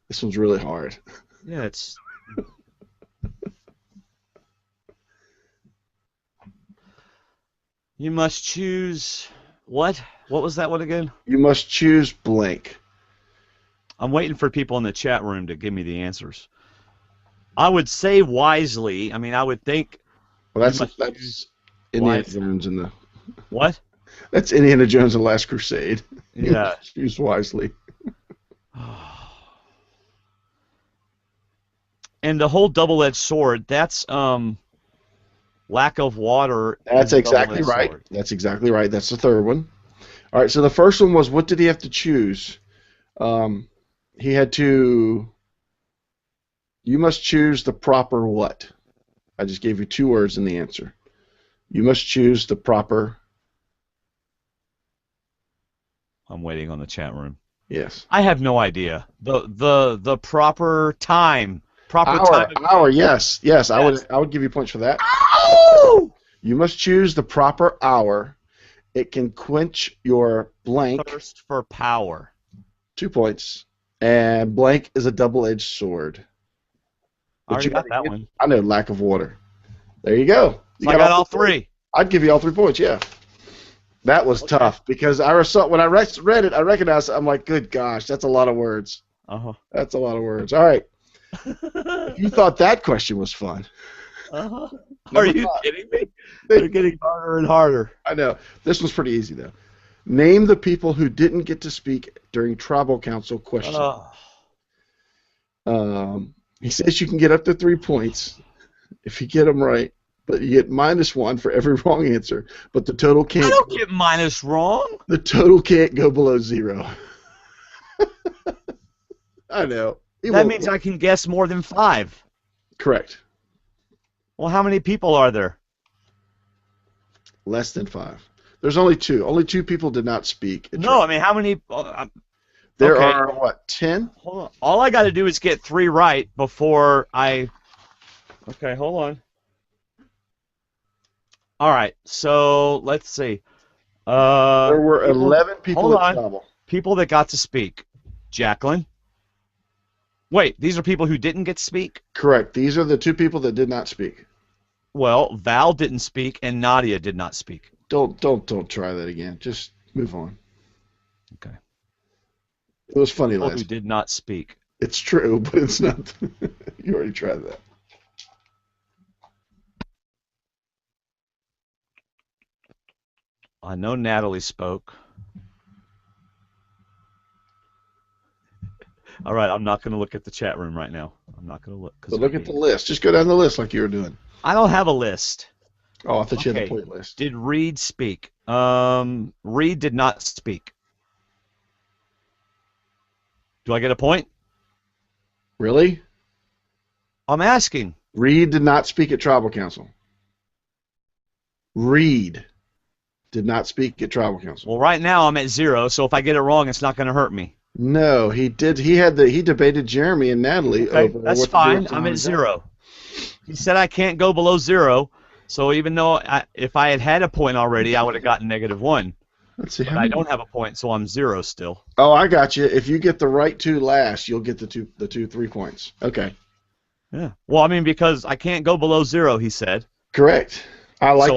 This one's really hard. Yeah, it's... You must choose... What? What was that one again? You must choose blank. I'm waiting for people in the chat room to give me the answers. I would say wisely. I mean, I would think... Well, You must that's choose Indiana wisely. Jones in the... What? That's Indiana Jones and the Last Crusade. You Yeah. must choose wisely. And the whole double-edged sword, that's lack of water. That's is a exactly double-edged right. sword. That's exactly right. That's the third one. All right, so the first one was, what did he have to choose? He had to... You must choose the proper what? I just gave you 2 words in the answer. You must choose the proper... I'm waiting on the chat room. Yes. I have no idea. The proper time. Proper time. Hour, yes. Yes, I Yes. would give you points for that. Ow! You must choose the proper hour. It can quench your blank. Thirst for power. 2 points. And blank is a double-edged sword. I already you got gotta that get- one. I know, lack of water. There you go. So I got all 3. I'd give you all 3 points, yeah. That was tough because when I read it, I recognized it. I'm like, good gosh, that's a lot of words. Uh-huh. That's a lot of words. All right. If you thought that question was fun. Uh-huh. Number Are you 5. kidding me? They're getting harder and harder. I know. This one's pretty easy, though. Name the people who didn't get to speak during Tribal Council question. He says you can get up to 3 points if you get them right, but you get -1 for every wrong answer. But the total I can't. don't get minus wrong. The total can't go below 0. I know. That means I can guess more than 5. Correct. Well, how many people are there? Less than 5. There's only 2. Only 2 people did not speak. No, I mean, how many? There okay. are, what, 10? Hold on. All I got to do is get 3 right before I... Okay, hold on. All right, so let's see. There were 11 people hold at on. Tribal. People that got to speak. Jacqueline. Wait, these are people who didn't get to speak? Correct. These are the 2 people that did not speak. Well, Val didn't speak and Nadia did not speak. Don't try that again. Just move on. Okay. It was funny People last. who did not speak. It's true, but it's not. You already tried that. I know Natalie spoke. All right, I'm not going to look at the chat room right now. I'm not going to look. But look at the list. Just go down the list like you were doing. I don't have a list. Oh, I thought you had a point list. Did Reed speak? Reed did not speak. Do I get a point? Really? I'm asking. Reed did not speak at Tribal Council. Reed did not speak at Tribal Council. Well, right now I'm at 0, so if I get it wrong, it's not going to hurt me. No, he did. He debated Jeremy and Natalie over. That's fine. I'm at 0. He said I can't go below 0, so even though if I had had a point already, I would have gotten -1. Let's see. But I don't have a point, so I'm 0 still. Oh, I got you. If you get the right two last, you'll get the 3 points. Okay. Yeah. Well, I mean, because I can't go below 0, he said. Correct. I like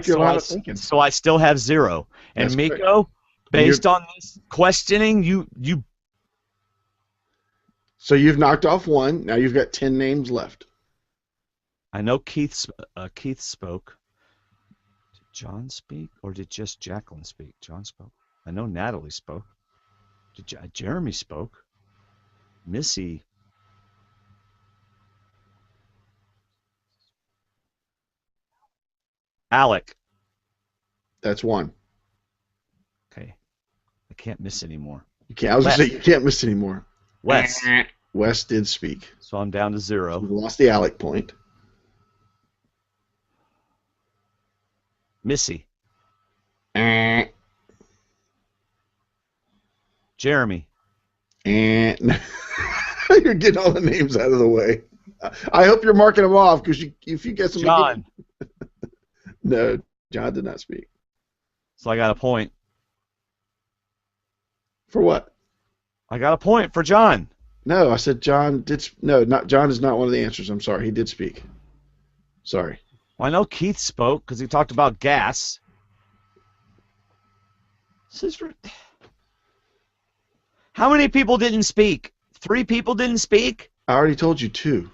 your line of thinking. So I still have 0. And That's Miko, correct. based on this questioning, you. So you've knocked off 1. Now you've got 10 names left. I know Keith spoke. Did John speak, or did just Jacqueline speak? John spoke. I know Natalie spoke. Did Jeremy spoke? Missy. Alec. That's 1. Okay. I can't miss anymore. You can't. I was going to say you can't miss anymore. Wes. Wes did speak. So I'm down to 0. You lost the Alec point. Missy. Jeremy. And you're getting all the names out of the way. I hope you're marking them off because if you get some. John. No, John did not speak. So I got a point. For what? I got a point for John. No, I said John did. No, not John is not one of the answers. I'm sorry. He did speak. Sorry. Well, I know Keith spoke because he talked about gas. How many people didn't speak? 3 people didn't speak? I already told you 2.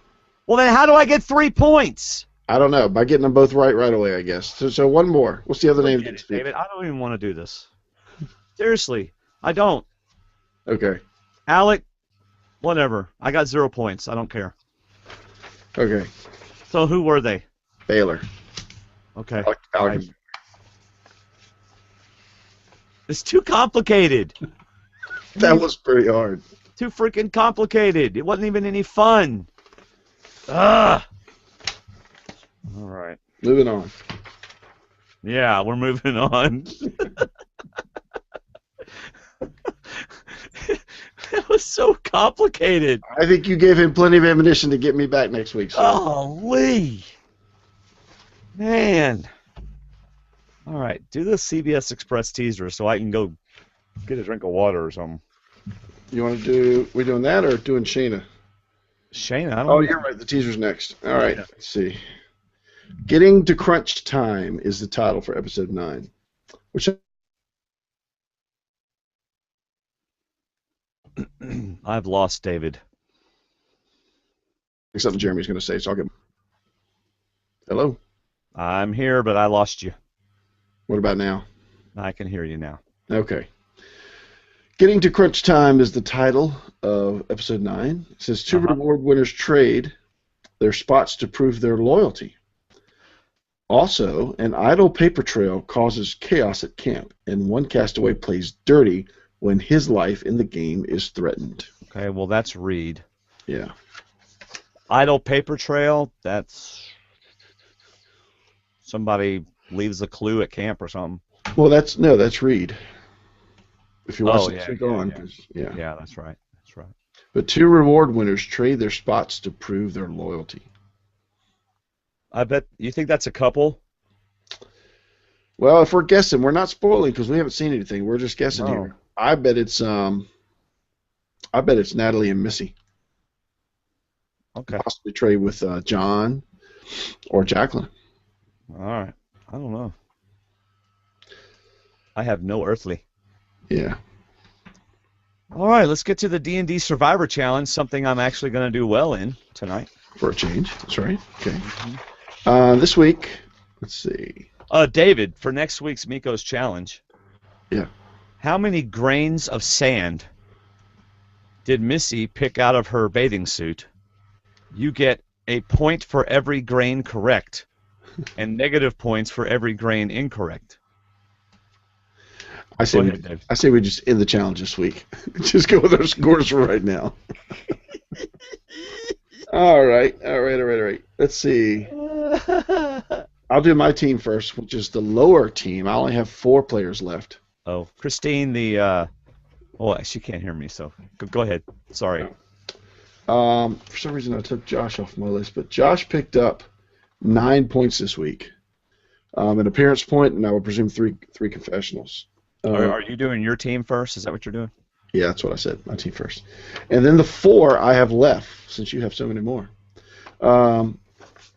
Well, then how do I get 3 points? I don't know. By getting them both right away, I guess. So one more. What's the other name? David, I don't even want to do this. Seriously, I don't. Okay. Alec, whatever. I got 0 points. I don't care. Okay. So who were they? Baylor. Okay. Alec. It's too complicated. That was pretty hard. Too freaking complicated. It wasn't even any fun. Ugh. All right. Moving on. Yeah, we're moving on. That was so complicated. I think you gave him plenty of ammunition to get me back next week. So. Oh, Lee. Man. All right, do the CBS Express teaser so I can go get a drink of water or something. You want to do? We doing that or doing Shayna? Shayna, I don't Oh, know. you're right. The teaser's next. All right. Yeah. Let's see. Getting to Crunch Time is the title for episode 9. Which I've lost David. Something Jeremy's going to say, so I'll get. Hello. I'm here, but I lost you. What about now? I can hear you now. Okay. Getting to Crunch Time is the title of episode 9. It says 2 reward winners trade their spots to prove their loyalty. Also, an idle paper trail causes chaos at camp, and one castaway plays dirty when his life in the game is threatened. Okay, well, that's Reed. Yeah. Idle paper trail, that's somebody leaves a clue at camp or something. Well, that's Reed. If you watch yeah, yeah, that's right. That's right. But 2 reward winners trade their spots to prove their loyalty. I bet you think that's a couple. Well, if we're guessing, we're not spoiling because we haven't seen anything. We're just guessing here. I bet it's Natalie and Missy. Okay. Possibly trade with John or Jacqueline. All right. I don't know. I have no earthly. Yeah. All right, let's get to the D&D Survivor Challenge, something I'm actually going to do well in tonight. For a change. That's right. Okay. This week, let's see. David, for next week's Miko's Challenge. Yeah. How many grains of sand did Missy pick out of her bathing suit, you get a point for every grain correct and negative points for every grain incorrect. I say Go ahead, Dave. I say we just end the challenge this week. Just go with our scores for right now. All right. Let's see. I'll do my team first, which is the lower team. I only have 4 players left. Oh, Christine, she can't hear me, so go ahead. Sorry. For some reason, I took Josh off my list, but Josh picked up 9 points this week. An appearance point, and I would presume three confessionals. Are you doing your team first? Is that what you're doing? Yeah, that's what I said. My team first. And then the 4 I have left, since you have so many more.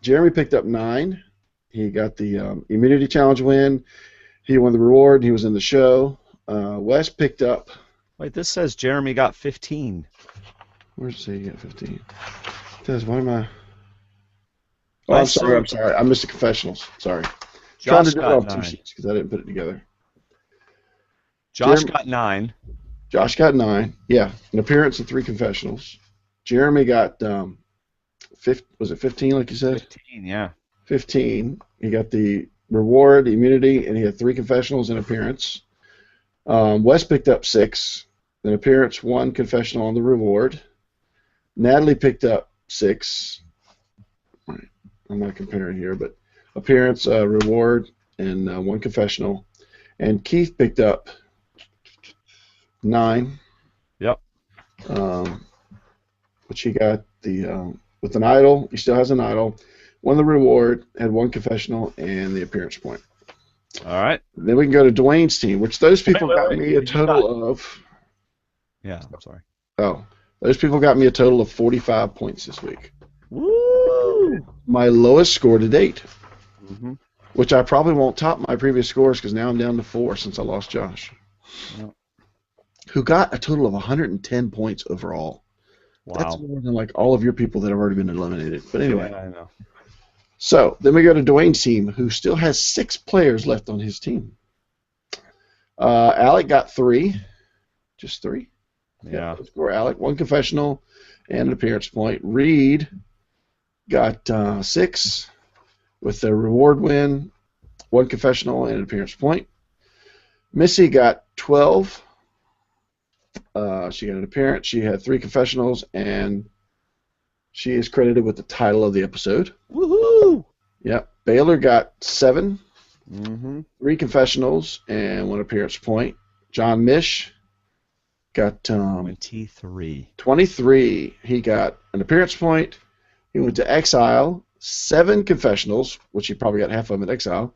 Jeremy picked up 9. He got the immunity challenge win. He won the reward. He was in the show. Wes picked up. Wait, this says Jeremy got 15. Where's it say he got 15? It says, what am I? Oh, I'm sorry. I missed the confessionals. Sorry. Trying to do it off 2 sheets because I didn't put it together. Josh got 9. Josh got 9. Yeah, an appearance and 3 confessionals. Jeremy got was it 15 like you said? 15, yeah. 15. He got the reward, immunity, and he had 3 confessionals and appearance. Wes picked up 6, an appearance, 1 confessional on the reward. Natalie picked up 6. I'm not comparing here, but appearance, reward, and 1 confessional. And Keith picked up 9. Yep. Which he got the with an idol. He still has an idol. Won the reward, had 1 confessional, and the appearance point. All right. Then we can go to Dwayne's team, which those people got me a total of. Yeah, I'm sorry. Oh, those people got me a total of 45 points this week. Woo! My lowest score to date. Mm-hmm. Which I probably won't top my previous scores because now I'm down to 4 since I lost Josh. Yep. Who got a total of 110 points overall. Wow. That's more than like all of your people that have already been eliminated. But anyway. Yeah, I know. So then we go to Dwayne's team, who still has 6 players left on his team. Alec got 3. Just 3. Yeah. Score Alec. 1 confessional and an appearance point. Reed got 6 with the reward win, 1 confessional and an appearance point. Missy got 12. She got an appearance. She had 3 confessionals, and she is credited with the title of the episode. Woohoo! Yep. Baylor got 7, Mm-hmm. 3 confessionals, and 1 appearance point. John Mish got 23. 23. He got an appearance point. He went to exile, 7 confessionals, which he probably got half of them at exile.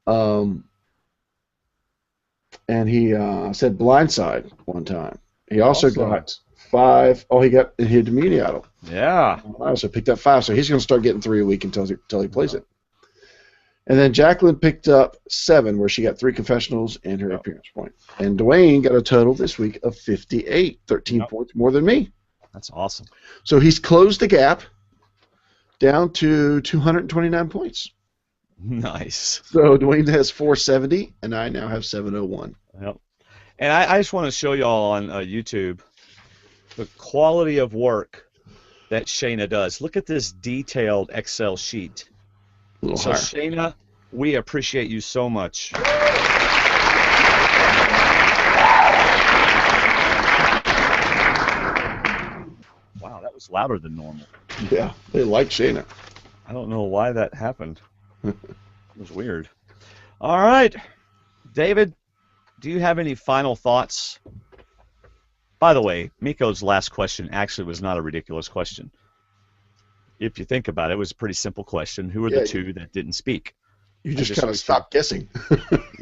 And he said blindside one time. He also got 5. Oh, he had immunity idol. Yeah. I also picked up 5, so he's going to start getting 3 a week until he plays it. And then Jacqueline picked up 7, where she got 3 confessionals and her appearance point. And Dwayne got a total this week of 58, 13 points more than me. That's awesome. So he's closed the gap down to 229 points. Nice. So Dwayne has 470, and I now have 701. Yep. And I just want to show y'all on YouTube the quality of work that Shayna does. Look at this detailed Excel sheet. So Shayna, we appreciate you so much. Wow, that was louder than normal. Yeah, they like Shayna. I don't know why that happened. It was weird. All right, David, do you have any final thoughts? By the way, Miko's last question actually was not a ridiculous question. If you think about it, it was a pretty simple question. Who are the 2 that didn't speak? You just kind of stopped guessing.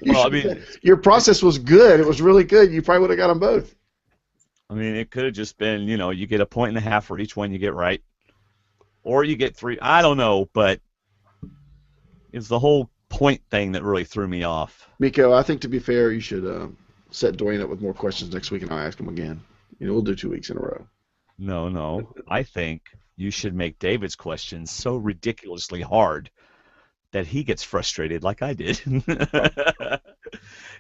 Well, I mean, your process was good. It was really good. You probably would have got them both. I mean, it could have just been, you get a 1.5 for each one you get right. Or you get 3. I don't know, but it's the whole point thing that really threw me off. Miko, I think to be fair, you should set Dwayne up with more questions next week, and I'll ask him again. We'll do 2 weeks in a row. No. I think you should make David's questions so ridiculously hard that he gets frustrated like I did.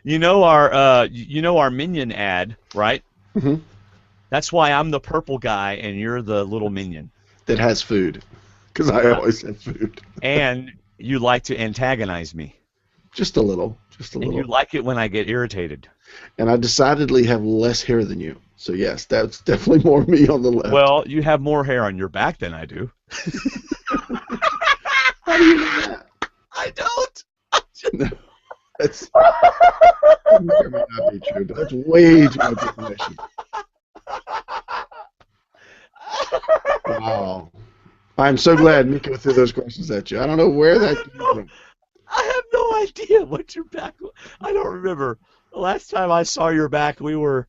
our Minion ad, right? Mm-hmm. That's why I'm the purple guy and you're the little minion. That has food, because I always have food. And you like to antagonize me. Just a little, just a And you little. like it when I get irritated. And I decidedly have less hair than you. So yes, that's definitely more me on the left. Well, you have more hair on your back than I do. How do you know that? I don't. No, that's that may or may not be true, but that's way too much information. Wow. I'm so glad Miko threw those questions at you. I don't know where that came from. I have no idea what your back. I don't remember. The last time I saw your back, we were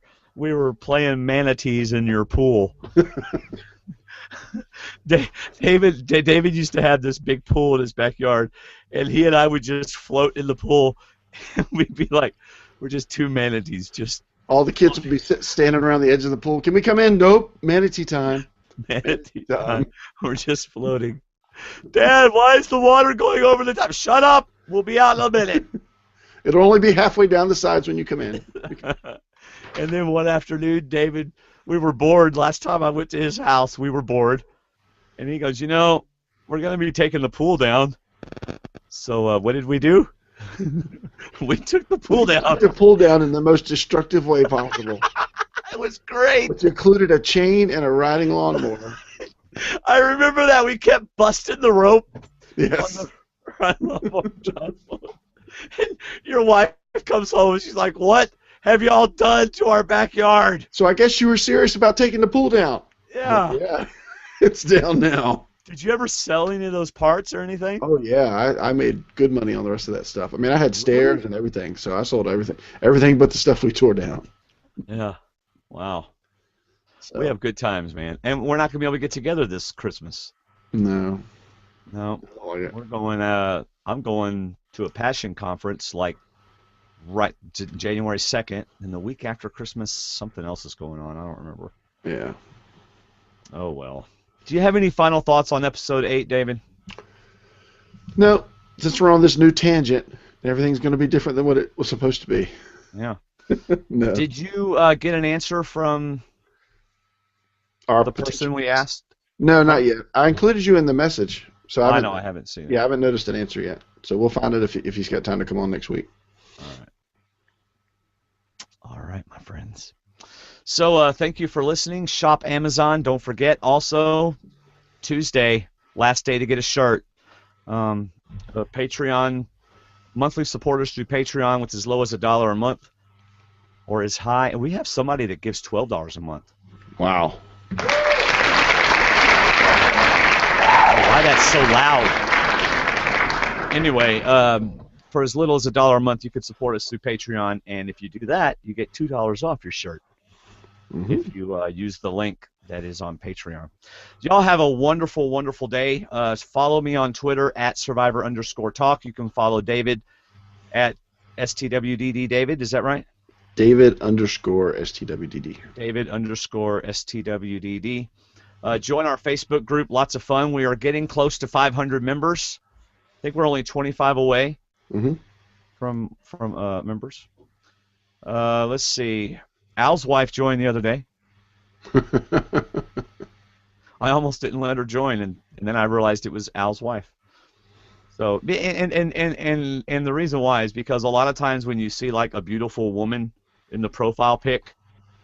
playing manatees in your pool. David used to have this big pool in his backyard, and he and I would just float in the pool, and we'd be like, we're just two manatees, just All the kids would be standing around the edge of the pool. Can we come in? Nope. Manatee time. manatee time. We're just floating. Dad, why is the water going over the top? Shut up! We'll be out in a minute. It'll only be halfway down the sides when you come in. And then one afternoon, David, we were bored. Last time I went to his house, we were bored. And he goes, we're going to be taking the pool down. So what did we do? We took the pool down. Took the pool down in the most destructive way possible. It was great. Which included a chain and a riding lawnmower. I remember that. We kept busting the rope. Yes. On the riding lawnmower, John. And your wife comes home and she's like, "What have y'all done to our backyard?" So I guess you were serious about taking the pool down. Yeah. Yeah. It's down now. Did you ever sell any of those parts or anything? Oh, yeah. I made good money on the rest of that stuff. I mean, I had stairs and everything, so I sold everything. Everything but the stuff we tore down. Yeah. Wow. So, We have good times, man. And we're not going to be able to get together this Christmas. No. No. Oh, yeah. We're going, I'm going to a passion conference like right to January 2nd. And the week after Christmas, something else is going on. I don't remember. Yeah. Oh, well. Do you have any final thoughts on episode 8, David? No. Since we're on this new tangent, everything's going to be different than what it was supposed to be. Yeah. No. Did you get an answer from Our the person we asked? No, not yet. I included you in the message. So I know I haven't seen it. Yeah, I haven't noticed an answer yet. So we'll find it if he's got time to come on next week. All right. All right, my friends. So thank you for listening. Shop Amazon. Don't forget, also, Tuesday, last day to get a shirt. Patreon, monthly supporters through Patreon with as low as $1 a month or as high. And we have somebody that gives $12 a month. Wow. Why that's so loud? Anyway, for as little as $1 a month, you could support us through Patreon, and if you do that, you get $2 off your shirt if you use the link that is on Patreon. Y'all have a wonderful, wonderful day. Follow me on Twitter at Survivor_Talk. You can follow David at STWDD David. Is that right? David_STWDD. David_STWDD. Join our Facebook group. Lots of fun. We are getting close to 500 members. I think we're only 25 away from members. Let's see. Al's wife joined the other day. I almost didn't let her join, and then I realized it was Al's wife. So, and the reason why is because a lot of times when you see like a beautiful woman in the profile pic,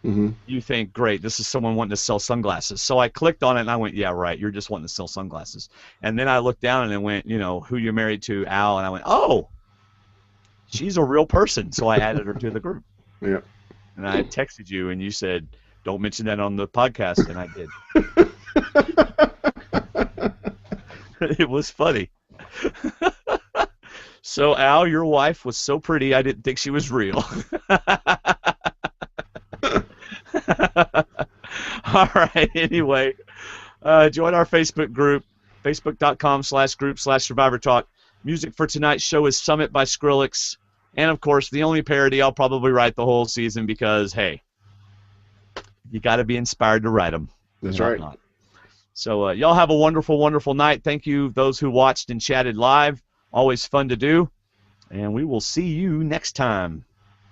you think, great, this is someone wanting to sell sunglasses. So I clicked on it and I went, yeah, right, you're just wanting to sell sunglasses. And then I looked down and it went, who you're married to, Al, and I went, oh, she's a real person. So I added her to the group. Yeah. And I texted you and you said, don't mention that on the podcast, and I did. It was funny. So, Al, your wife was so pretty, I didn't think she was real. All right, anyway, join our Facebook group, facebook.com/group/SurvivorTalk. Music for tonight's show is Summit by Skrillex. And, of course, the only parody I'll probably write the whole season because, hey, you got to be inspired to write them. That's right. Not. So y'all have a wonderful, wonderful night. Thank you, those who watched and chatted live. Always fun to do. And we will see you next time.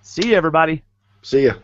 See you, everybody. See ya.